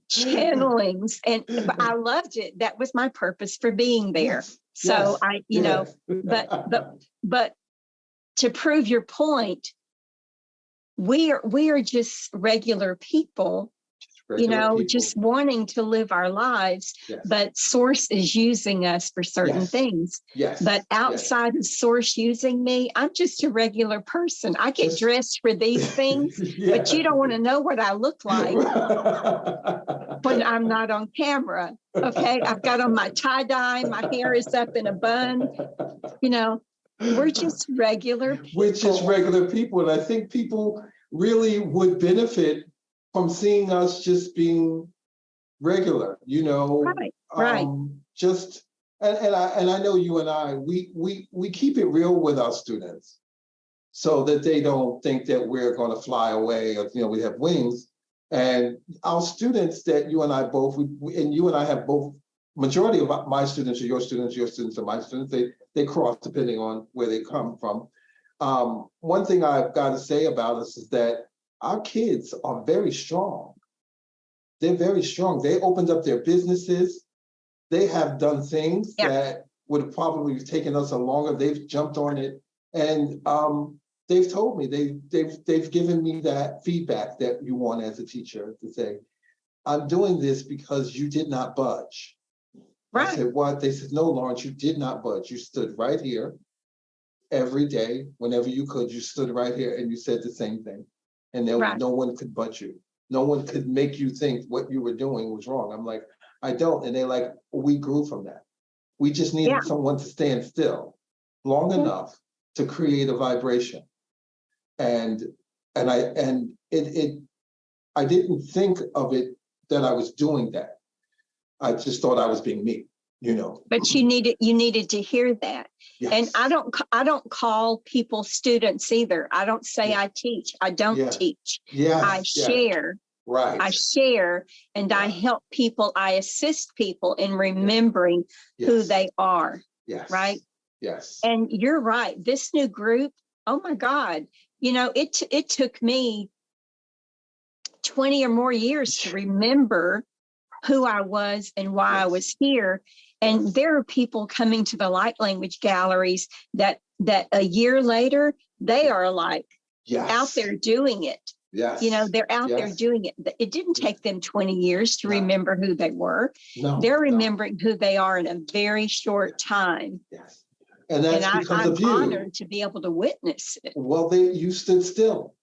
Speaker 1: channelings, and I loved it. That was my purpose for being there. So I, you know, but to prove your point, we are just regular people. Just wanting to live our lives, but Source is using us for certain things. But outside of Source using me, I'm just a regular person. I get dressed for these things, but you don't want to know what I look like when I'm not on camera. Okay, I've got on my tie-dye, my hair is up in a bun. You know, we're just regular people.
Speaker 2: We're just regular people, and I think people really would benefit from seeing us just being regular, you know.
Speaker 1: Right.
Speaker 2: Just and I know you and I, we keep it real with our students, so that they don't think that we're going to fly away, or we have wings. And our students that you and I both, and you and I have both. Majority of my students are your students are my students. They cross depending on where they come from. One thing I've got to say about us is that our kids are very strong. They're very strong. They opened up their businesses. They have done things that would have probably taken us a longer. They've jumped on it, and they've told me they've given me that feedback that you want as a teacher to say, I'm doing this because you did not budge. Right. I said, what? They said, no, Lawrence, you did not budge. You stood right here every day, whenever you could. You stood right here and you said the same thing, and no one could budge you. No one could make you think what you were doing was wrong. I'm like, I don't. And they're like, we grew from that. We just needed someone to stand still long enough to create a vibration. And I didn't think of it that I was doing that. I just thought I was being me, you know. But
Speaker 1: you needed to hear that. Yes. And I don't call people students either. I don't say I teach. I don't teach.
Speaker 2: Yes.
Speaker 1: I share.
Speaker 2: Right.
Speaker 1: I share and I help people. I assist people in remembering who they are.
Speaker 2: Yes.
Speaker 1: Right.
Speaker 2: Yes.
Speaker 1: And you're right. This new group, oh my God, you know, it took me 20 or more years to remember who I was and why I was here. And there are people coming to the light language galleries that a year later, they are like out there doing it.
Speaker 2: Yes.
Speaker 1: You know, they're out there doing it. It didn't take them 20 years to remember who they were.
Speaker 2: No,
Speaker 1: they're remembering who they are in a very short time.
Speaker 2: Yes. And that's because of you.
Speaker 1: I'm honored to be able to witness it.
Speaker 2: Well, you stood still.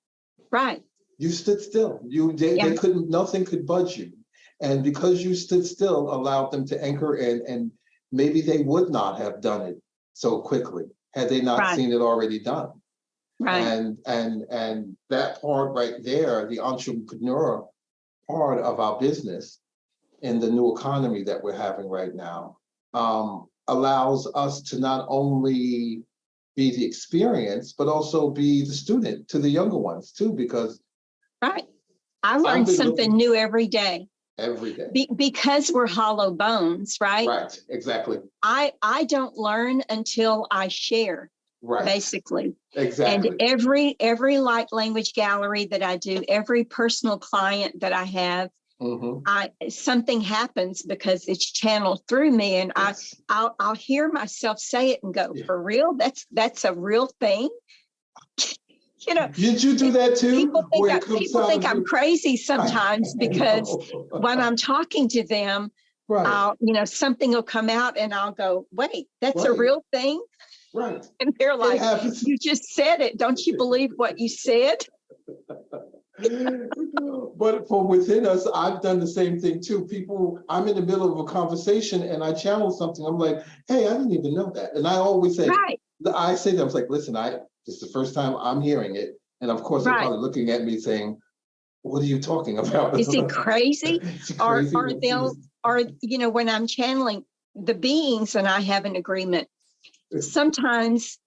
Speaker 1: Right.
Speaker 2: You stood still. They couldn't, nothing could budge you. And because you stood still, allowed them to anchor in, and maybe they would not have done it so quickly had they not seen it already done. Right. And that part right there, the entrepreneur part of our business in the new economy that we're having right now, allows us to not only be the experience, but also be the student to the younger ones too, because
Speaker 1: I learn something new every day.
Speaker 2: Every day.
Speaker 1: Because we're hollow bones, right?
Speaker 2: Right, exactly.
Speaker 1: I don't learn until I share. Right. Basically.
Speaker 2: Exactly.
Speaker 1: And every light language gallery that I do, every personal client that I have, something happens because it's channeled through me, and I'll hear myself say it and go, for real? That's a real thing? You know,
Speaker 2: did you do that too?
Speaker 1: People think I'm crazy sometimes because when I'm talking to them, I'll, something will come out and I'll go, wait, that's a real thing?
Speaker 2: Right.
Speaker 1: And they're like, you just said it. Don't you believe what you said?
Speaker 2: But from within us, I've done the same thing too. I'm in the middle of a conversation and I channel something. I'm like, hey, I didn't even know that. And I always say, I say that, I was like, listen, this is the first time I'm hearing it. And of course, they're probably looking at me saying, what are you talking about?
Speaker 1: Is it crazy? Or when I'm channeling the beings and I have an agreement, sometimes,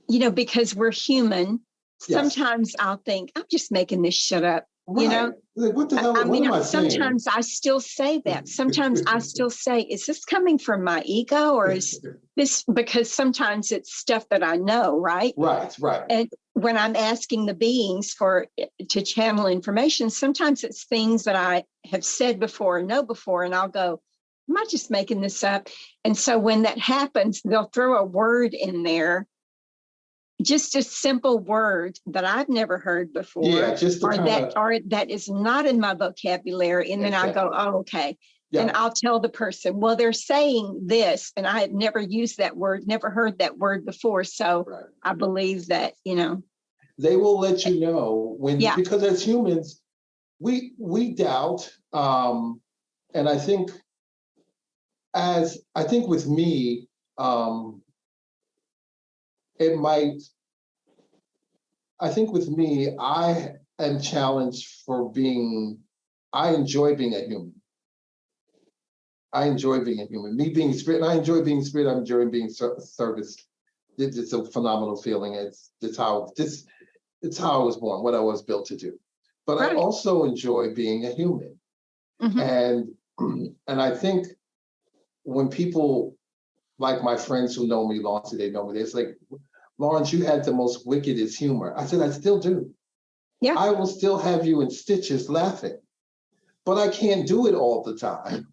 Speaker 1: because we're human, sometimes I'll think, I'm just making this shit up,
Speaker 2: Like, what the hell? What am I saying?
Speaker 1: Sometimes I still say that. Sometimes I still say, is this coming from my ego, or is this, because sometimes it's stuff that I know, right?
Speaker 2: Right.
Speaker 1: And when I'm asking the beings to channel information, sometimes it's things that I have said before and know before, and I'll go, am I just making this up? And so when that happens, they'll throw a word in there, just a simple word that I've never heard before, or that is not in my vocabulary. And then I go, oh, okay. Yeah. And I'll tell the person, well, they're saying this, and I had never used that word, never heard that word before. So I believe that,
Speaker 2: they will let you know because as humans, we doubt. And I think with me, I am challenged for I enjoy being a human. I enjoy being a human. Me being spirit, and I enjoy being spirit, I enjoy being service. It's a phenomenal feeling. It's how I was born, what I was built to do. But I also enjoy being a human. And I think when people, like my friends who know me, Lawrence, they know me, it's like, Lawrence, you had the most wickedest humor. I said, I still do.
Speaker 1: Yeah.
Speaker 2: I will still have you in stitches laughing, but I can't do it all the time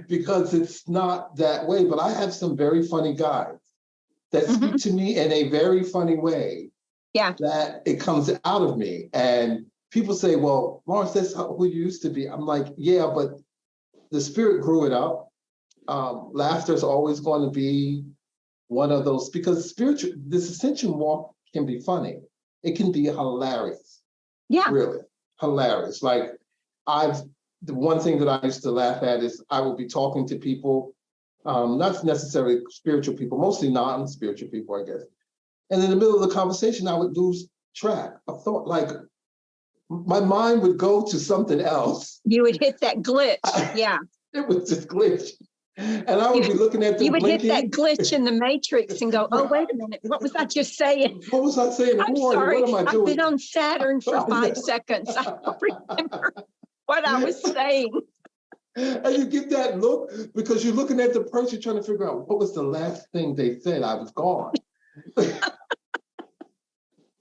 Speaker 2: because it's not that way. But I have some very funny guys that speak to me in a very funny way.
Speaker 1: Yeah.
Speaker 2: That it comes out of me. And people say, well, Lawrence, that's who you used to be. I'm like, yeah, but the spirit grew it up. Laughter is always going to be one of those, because this ascension walk can be funny. It can be hilarious.
Speaker 1: Yeah.
Speaker 2: Really hilarious. Like the one thing that I used to laugh at is I would be talking to people, not necessarily spiritual people, mostly non-spiritual people, I guess. And in the middle of the conversation, I would lose track of thought. Like my mind would go to something else.
Speaker 1: You would hit that glitch. Yeah.
Speaker 2: It would just glitch. And I would be looking at them
Speaker 1: You would
Speaker 2: blinking.
Speaker 1: hit that glitch in the matrix and go, oh, wait a minute. What was I just saying?
Speaker 2: What was I saying?
Speaker 1: I'm
Speaker 2: Who are you?
Speaker 1: sorry.
Speaker 2: What am I doing?
Speaker 1: I've been on Saturn for 5 seconds. I don't remember what I was saying.
Speaker 2: And you get that look because you're looking at the person trying to figure out what was the last thing they said. I was gone.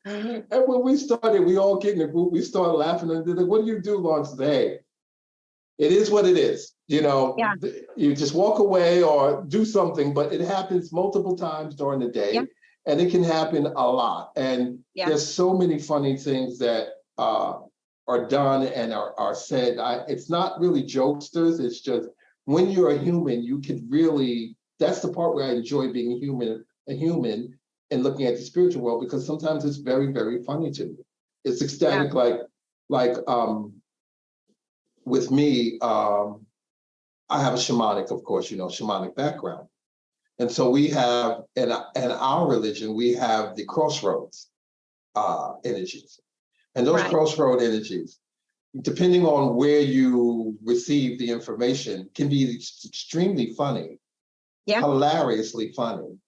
Speaker 2: And when we started, we all get in a group, we started laughing and they're like, what do you do, Lawrence? Hey, it is what it is. You know,
Speaker 1: Yeah.
Speaker 2: You just walk away or do something, but it happens multiple times during the day.
Speaker 1: Yeah.
Speaker 2: And it can happen a lot. And there's so many funny things that are done and are said. It's not really jokesters. It's just when you're a human, you could really, that's the part where I enjoy being a human and looking at the spiritual world, because sometimes it's very, very funny to me. It's ecstatic, like with me, I have a shamanic, of course, shamanic background. And so we have, in our religion, we have the crossroads energies. And those crossroad energies, depending on where you receive the information, can be extremely funny, hilariously funny.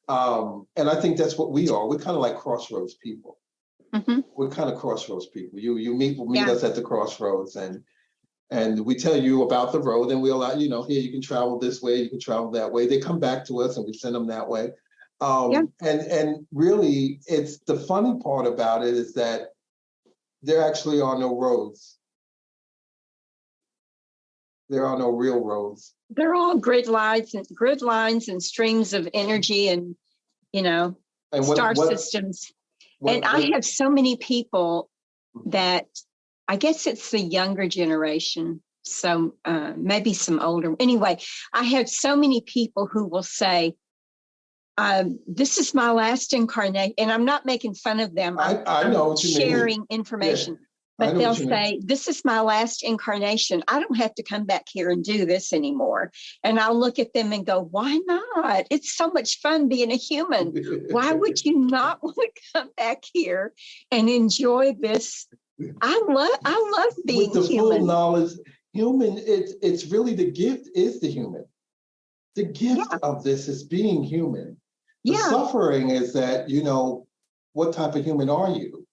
Speaker 2: And I think that's what we are. We're kind of like crossroads people. We're kind of crossroads people. You meet us at the crossroads, and we tell you about the road, and we allow, here you can travel this way, you can travel that way. They come back to us and we send them that way. And really, it's the funny part about it is that there actually are no roads. There are no real roads. They're
Speaker 1: all grid lines and streams of energy and star systems. And I have so many people that, I guess it's the younger generation, so maybe some older. Anyway, I have so many people who will say, this is my last incarnation, and I'm not making fun of them.
Speaker 2: I know what you mean.
Speaker 1: Sharing information. Yeah. But they'll say, this is my last incarnation. I don't have to come back here and do this anymore. And I'll look at them and go, why not? It's so much fun being a human. Why would you not want to come back here and enjoy this? I love being
Speaker 2: with the
Speaker 1: human.
Speaker 2: Full knowledge, human, it's really the gift is the human. The gift of this is being human. The suffering is that, what type of human are you?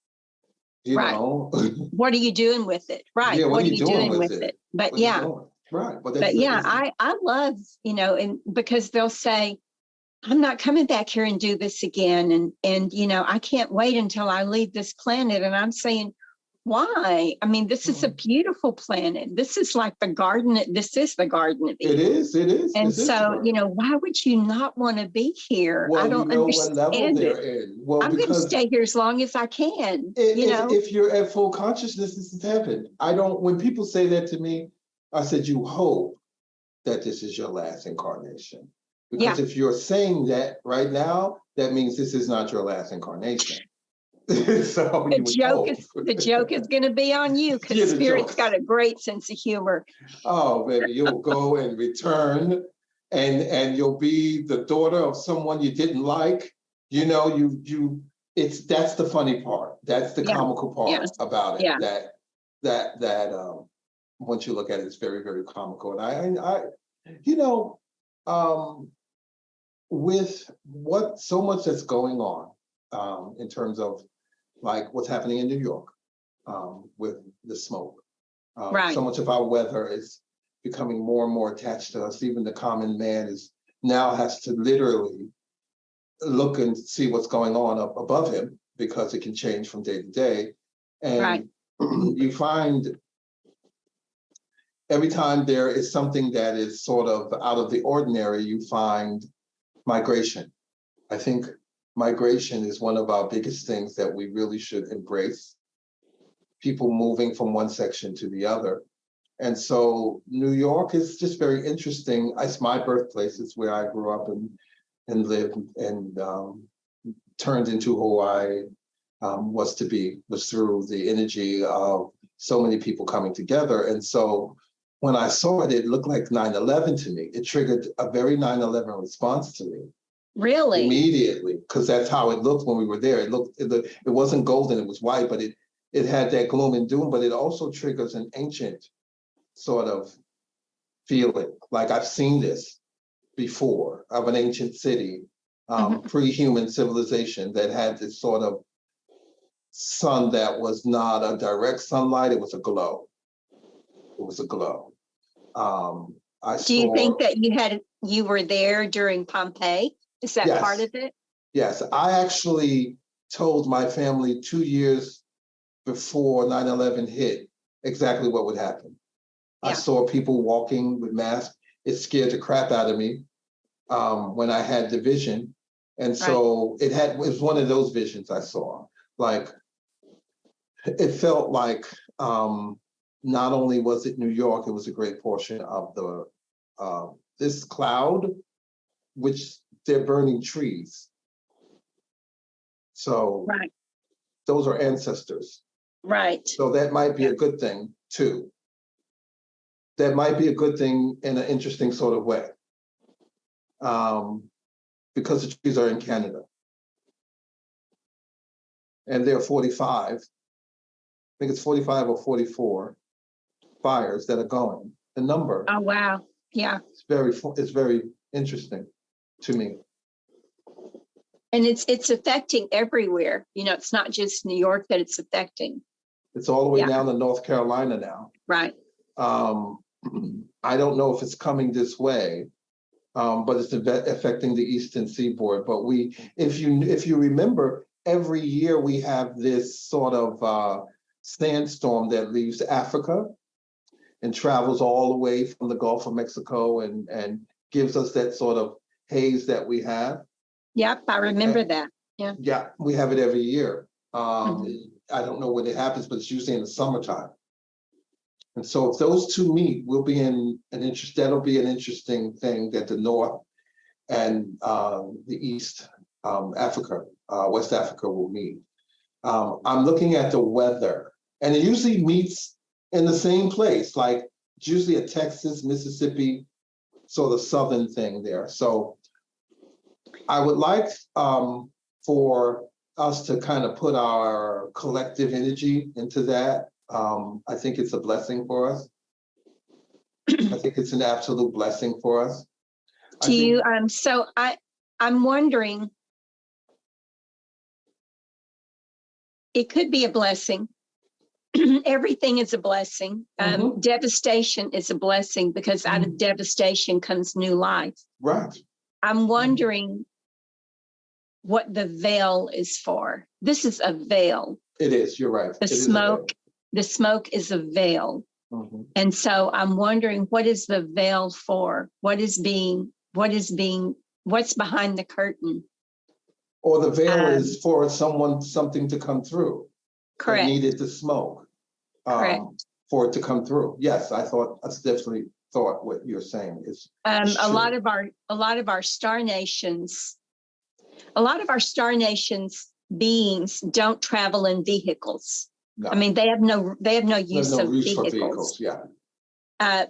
Speaker 2: You know?
Speaker 1: What are you doing with it? Right.
Speaker 2: Yeah,
Speaker 1: what are you doing with it? But
Speaker 2: right.
Speaker 1: But I love, and because they'll say, I'm not coming back here and do this again. And I can't wait until I leave this planet. And I'm saying, why? I mean, this is a beautiful planet. This is like the garden. This is the Garden of Eden.
Speaker 2: It is.
Speaker 1: And so, why would you not want to be here?
Speaker 2: Well,
Speaker 1: I don't understand
Speaker 2: what level they're
Speaker 1: it.
Speaker 2: in. Well,
Speaker 1: I'm going to stay here as long as I can.
Speaker 2: If you're at full consciousness, this is heaven. When people say that to me, I said, you hope that this is your last incarnation. Because if you're saying that right now, that means this is not your last incarnation. So
Speaker 1: the joke is going to be on you, because Spirit's got a great sense of humor.
Speaker 2: Oh, baby, you'll go and return, and you'll be the daughter of someone you didn't like. That's the funny part. That's the comical part about it. That once you look at it, it's very, very comical. And I with so much that's going on in terms of like what's happening in New York with the smoke. So much of our weather is becoming more and more attached to us. Even the common man now has to literally look and see what's going on up above him, because it can change from day to day. And you find every time there is something that is sort of out of the ordinary, you find migration. I think migration is one of our biggest things that we really should embrace. People moving from one section to the other. And so New York is just very interesting. It's my birthplace. It's where I grew up and lived and turned into who I was through the energy of so many people coming together. And so when I saw it, it looked like 9/11 to me. It triggered a very 9/11 response to me.
Speaker 1: Really?
Speaker 2: Immediately, because that's how it looked when we were there. It wasn't golden, it was white, but it had that gloom and doom, but it also triggers an ancient sort of feeling. Like I've seen this before of an ancient city, pre-human civilization that had this sort of sun that was not a direct sunlight, it was a glow. It was a glow.
Speaker 1: Do you think that you were there during Pompeii? Is that part of it?
Speaker 2: Yes, I actually told my family 2 years before 9/11 hit exactly what would happen. Yeah. I saw people walking with masks. It scared the crap out of me when I had the vision. And so it was one of those visions I saw. Like, it felt like not only was it New York, it was a great portion of this cloud, which they're burning trees. So those are ancestors. Right. So that might be a good thing too. That might be a good thing in an interesting sort of way. Because the trees are in Canada. And there are 45, I think it's 45 or 44 fires that are going. The number.
Speaker 1: Oh, wow. Yeah.
Speaker 2: It's very interesting to me.
Speaker 1: And it's affecting everywhere. You know, it's not just New York that it's affecting.
Speaker 2: It's all the way down to North Carolina now.
Speaker 1: Right.
Speaker 2: I don't know if it's coming this way, but it's affecting the Eastern Seaboard. But if you remember, every year we have this sort of sandstorm that leaves Africa and travels all the way from the Gulf of Mexico and gives us that sort of haze that we have.
Speaker 1: Yep, I remember that. Yeah. Yeah,
Speaker 2: we have it every year. I don't know when it happens, but it's usually in the summertime. And so if those two meet, we'll be in that'll be an interesting thing that the North and the East, West Africa will meet. I'm looking at the weather, and it usually meets in the same place, like it's usually a Texas, Mississippi, sort of southern thing there. So I would like for us to kind of put our collective energy into that. I think it's a blessing for us. I think it's an absolute blessing for us.
Speaker 1: I'm wondering, it could be a blessing. Everything is a blessing. Devastation is a blessing because out of devastation comes new life.
Speaker 2: Right.
Speaker 1: I'm wondering what the veil is for. This is a veil.
Speaker 2: It is, you're right.
Speaker 1: The smoke is a veil. And so I'm wondering, what is the veil for? What's behind the curtain?
Speaker 2: Or the veil is for something to come through.
Speaker 1: Correct.
Speaker 2: That needed the smoke.
Speaker 1: Correct.
Speaker 2: For it to come through. Yes, I definitely thought what you're saying is
Speaker 1: a lot of our star nations, beings don't travel in vehicles. No. I mean, they have no use of vehicles.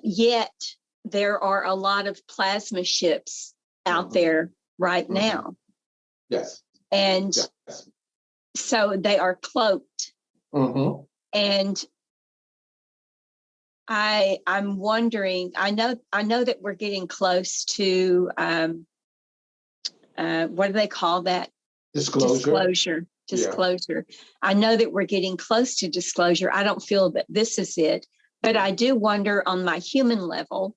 Speaker 1: Yet there are a lot of plasma ships out there right now.
Speaker 2: Yes.
Speaker 1: And so they are cloaked. And I'm wondering, I know that we're getting close to what do they call that? Disclosure. I know that we're getting close to disclosure. I don't feel that this is it, but I do wonder on my human level,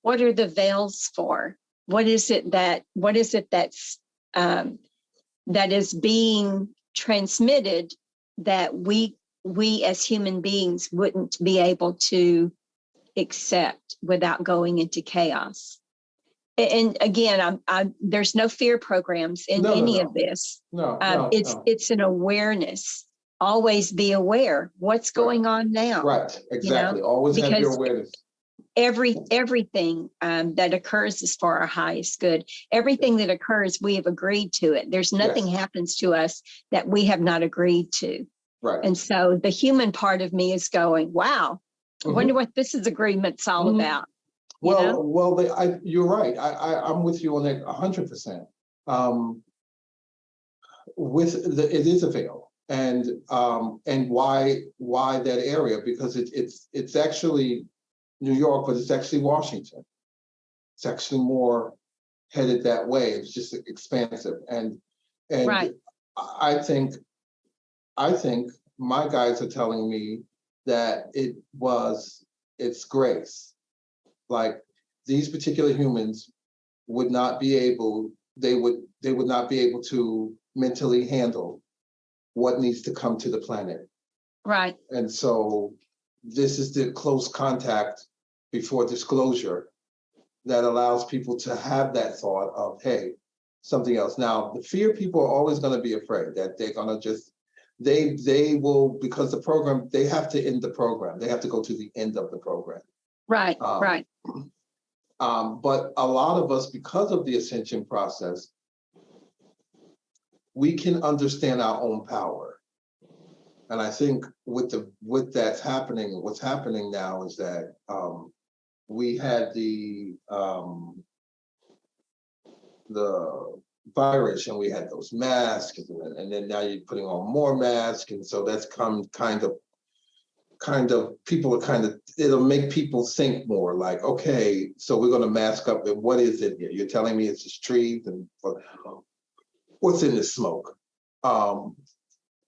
Speaker 1: what are the veils for? What is it that's that is being transmitted that we we as human beings wouldn't be able to accept without going into chaos. And again, there's no fear programs in any of this. It's an awareness. Always be aware. What's going on now?
Speaker 2: Right, exactly. Always have your awareness.
Speaker 1: Everything that occurs is for our highest good. Everything that occurs, we have agreed to it. There's nothing happens to us that we have not agreed to.
Speaker 2: Right.
Speaker 1: And so the human part of me is going, wow, I wonder what this agreement's all about.
Speaker 2: You're right. I'm with you on that 100%. It is a veil, and why that area? Because it's actually New York, but it's actually Washington. It's actually more headed that way. It's just expansive, and
Speaker 1: right.
Speaker 2: I think my guides are telling me that it's grace. Like these particular humans would not be able, they would not be able to mentally handle what needs to come to the planet.
Speaker 1: Right.
Speaker 2: And so this is the close contact before disclosure that allows people to have that thought of, hey, something else. Now, the fear people are always going to be afraid that they're going to just, they will, because the program, they have to end the program. They have to go to the end of the program.
Speaker 1: Right, right.
Speaker 2: But a lot of us, because of the ascension process, we can understand our own power. And I think with that's happening, what's happening now is that we had the virus, and we had those masks, and then now you're putting on more masks, and so that's kind of people are it'll make people think more like, okay, so we're going to mask up, and what is it here? You're telling me it's just trees, and what's in this smoke?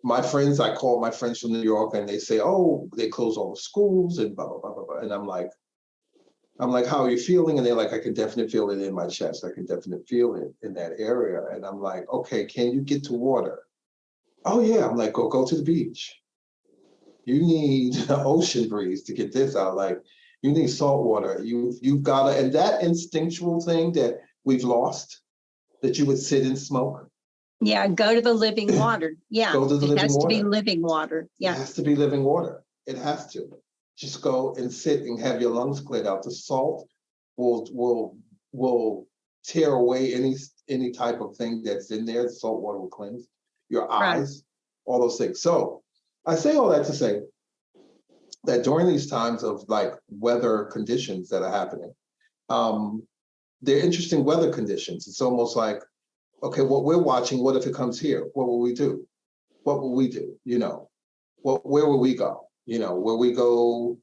Speaker 2: My friends, I call my friends from New York, and they say, oh, they close all the schools and blah, blah, blah, blah, blah. And I'm like, how are you feeling? And they're like, I can definitely feel it in my chest. I can definitely feel it in that area. And I'm like, okay, can you get to water? Oh yeah. I'm like, go to the beach. You need an ocean breeze to get this out. Like, you need salt water. You've got to, and that instinctual thing that we've lost, that you would sit and smoke.
Speaker 1: Yeah, go to the living water. Yeah,
Speaker 2: go to the living water. It has
Speaker 1: to be living water. Yeah,
Speaker 2: it has to be living water. It has to. Just go and sit and have your lungs cleared out. The salt will tear away any type of thing that's in there. The salt water will cleanse your eyes, all those things. So I say all that to say that during these times of like weather conditions that are happening, they're interesting weather conditions. It's almost like, okay, what we're watching, what if it comes here? What will we do? What will we do? You know, where will we go? You know, where we go,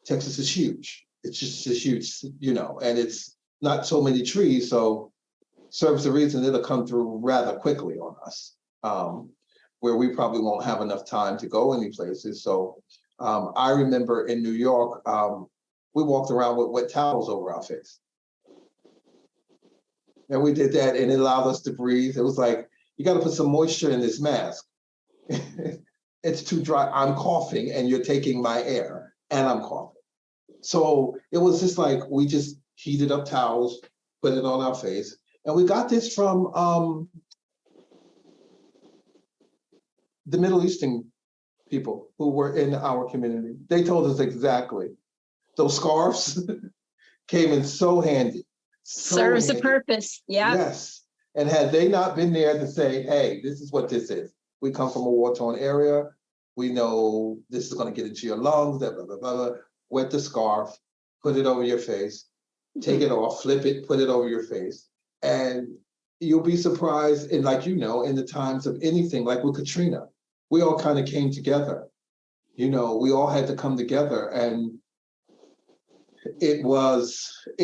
Speaker 2: Texas is huge. It's just a huge, you know, and it's not so many trees. So serves the reason it'll come through rather quickly on us, where we probably won't have enough time to go any places. So I remember in New York, we walked around with wet towels over our face. And we did that, and it allowed us to breathe. It was like, you got to put some moisture in this mask. It's too dry. I'm coughing, and you're taking my air, and I'm coughing. So it was just like, we just heated up towels, put it on our face. And we got this from the Middle Eastern people who were in our community. They told us exactly. Those scarves came in so handy.
Speaker 1: Serves a purpose. Yeah.
Speaker 2: Yes. And had they not been there to say, hey, this is what this is. We come from a war-torn area. We know this is going to get into your lungs, blah, blah, blah, blah. Wet the scarf, put it over your face, take it off, flip it, put it over your face. And you'll be surprised, and like, you know, in the times of anything, like with Katrina, we all kind of came together. You know, we all had to come together, and it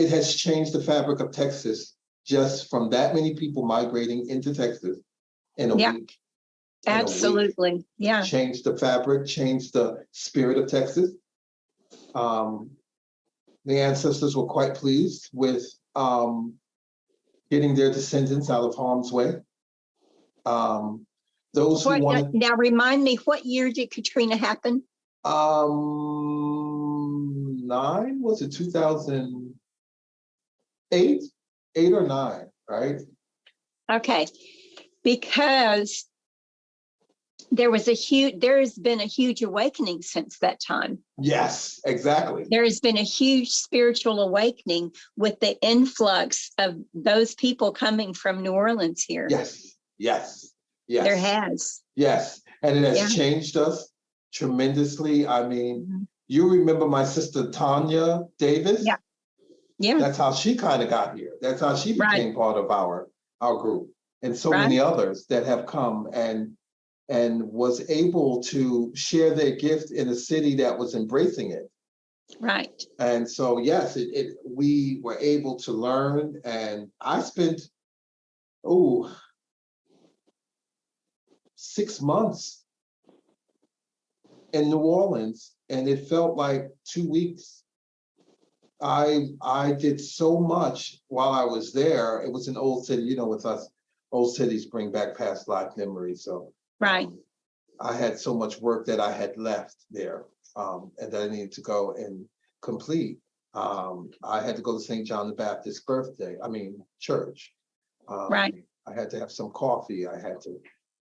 Speaker 2: has changed the fabric of Texas just from that many people migrating into Texas in a week.
Speaker 1: Absolutely. Yeah.
Speaker 2: Changed the fabric, changed the spirit of Texas. The ancestors were quite pleased with getting their descendants out of harm's way. Those who want to.
Speaker 1: Now remind me, what year did Katrina happen?
Speaker 2: 9, was it 2008? 8 or 9, right?
Speaker 1: Okay, because there has been a huge awakening since that time.
Speaker 2: Yes, exactly.
Speaker 1: There has been a huge spiritual awakening with the influx of those people coming from New Orleans here.
Speaker 2: Yes, yes, yes.
Speaker 1: There has.
Speaker 2: Yes, and it has changed us tremendously. I mean, you remember my sister Tanya Davis?
Speaker 1: Yeah. Yeah.
Speaker 2: That's how she kind of got here. That's how she became part of our group, and so many others that have come and was able to share their gift in a city that was embracing it.
Speaker 1: Right.
Speaker 2: And so, yes, we were able to learn, and I spent 6 months in New Orleans, and it felt like 2 weeks. I did so much while I was there. It was an old city, you know, with us, old cities bring back past life memories. So I had so much work that I had left there, and that I needed to go and complete. I had to go to St. John the Baptist church. I had to have some coffee.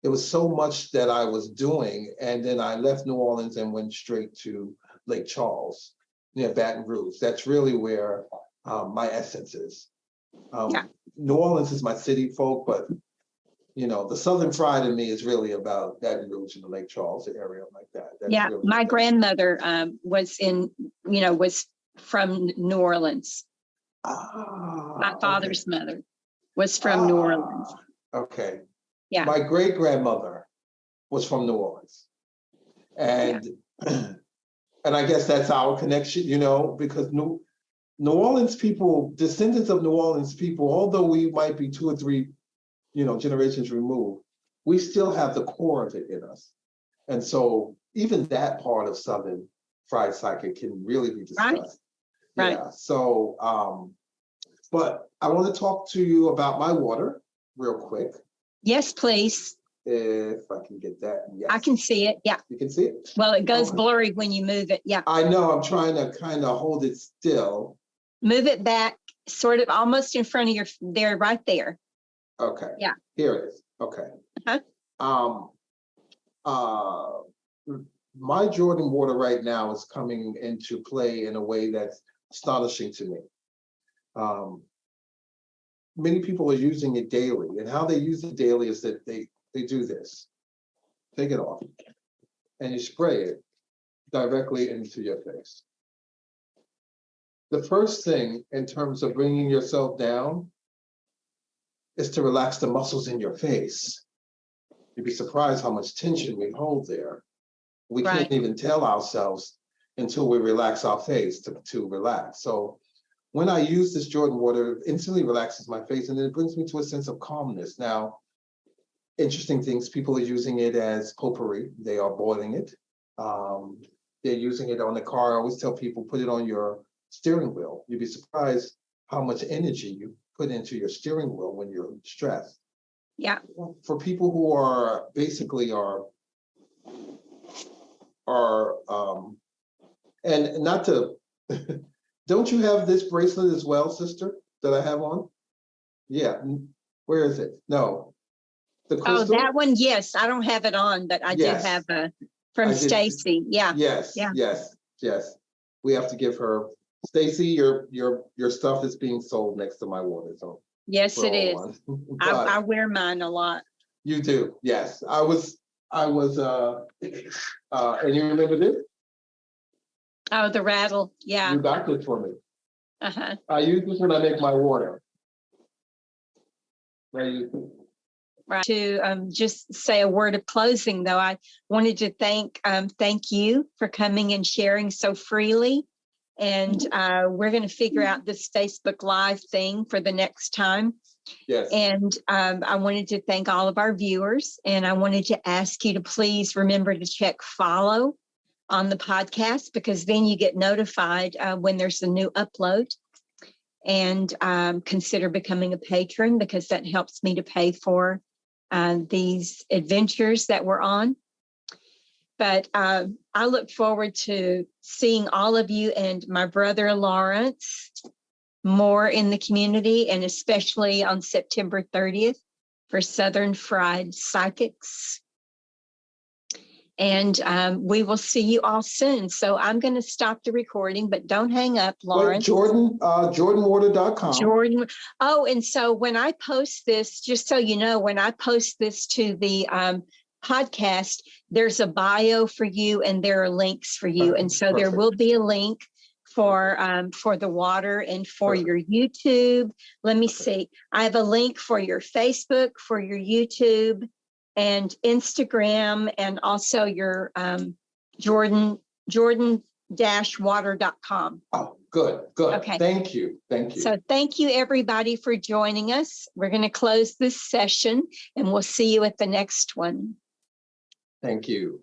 Speaker 2: It was so much that I was doing. And then I left New Orleans and went straight to Lake Charles, near Baton Rouge. That's really where my essence is. New Orleans is my city folk, but you know, the Southern pride in me is really about Baton Rouge and the Lake Charles area like that. That's really
Speaker 1: my grandmother was from New Orleans. My father's mother was from New Orleans.
Speaker 2: Okay.
Speaker 1: Yeah.
Speaker 2: My great grandmother was from New Orleans, and and I guess that's our connection, you know, because New Orleans people, descendants of New Orleans people, although we might be 2 or 3, you know, generations removed, we still have the core of it in us, and so even that part of Southern fried psychic can really be discussed.
Speaker 1: Right.
Speaker 2: Yeah. So, but I want to talk to you about my water real quick.
Speaker 1: Yes, please.
Speaker 2: If I can get that. Yes.
Speaker 1: I can see it. Yeah.
Speaker 2: You can see it?
Speaker 1: Well, it goes blurry when you move it. Yeah.
Speaker 2: I know. I'm trying to kind of hold it still.
Speaker 1: Move it back, sort of almost in front of there, right there.
Speaker 2: Okay.
Speaker 1: Yeah.
Speaker 2: Here it is. Okay. My Jordan water right now is coming into play in a way that's astonishing to me. Many people are using it daily, and how they use it daily is that they do this. Take it off, and you spray it directly into your face. The first thing in terms of bringing yourself down is to relax the muscles in your face. You'd be surprised how much tension we hold there. We can't even tell ourselves until we relax our face to relax. So when I use this Jordan water, it instantly relaxes my face, and then it brings me to a sense of calmness. Now, interesting things, people are using it as potpourri. They are boiling it. They're using it on the car. I always tell people, put it on your steering wheel. You'd be surprised how much energy you put into your steering wheel when you're stressed.
Speaker 1: Yeah.
Speaker 2: For people who are basically and not to, don't you have this bracelet as well, sister, that I have on? Yeah. Where is it? No. The crystal?
Speaker 1: Oh, that one. Yes, I don't have it on, but I do have from Stacy. Yeah.
Speaker 2: Yes.
Speaker 1: Yeah.
Speaker 2: Yes. We have to give her, Stacy, your stuff is being sold next to my water. So
Speaker 1: yes, it is. I wear mine a lot.
Speaker 2: You do. Yes. I was and you remember this?
Speaker 1: Oh, the rattle. Yeah.
Speaker 2: You got this for me.
Speaker 1: Uh-huh.
Speaker 2: I use this when I make my water. Right.
Speaker 1: To just say a word of closing, though, I wanted to thank you for coming and sharing so freely. And we're going to figure out this Facebook Live thing for the next time.
Speaker 2: Yes.
Speaker 1: And I wanted to thank all of our viewers, and I wanted to ask you to please remember to check follow on the podcast, because then you get notified when there's a new upload. And consider becoming a patron, because that helps me to pay for these adventures that we're on. But I look forward to seeing all of you and my brother Lawrence more in the community, and especially on September 30th for Southern Fried Psychics. And we will see you all soon. So I'm going to stop the recording, but don't hang up, Lawrence.
Speaker 2: Wait, JordanWater.com.
Speaker 1: Jordan. Oh, and so when I post this, just so you know, when I post this to the podcast, there's a bio for you and there are links for you. And so there will be a link for the water and for your YouTube. Let me see. I have a link for your Facebook, for your YouTube and Instagram, and also your Jordan-water.com.
Speaker 2: Oh, good.
Speaker 1: Okay.
Speaker 2: Thank you.
Speaker 1: So thank you, everybody, for joining us. We're going to close this session, and we'll see you at the next one.
Speaker 2: Thank you.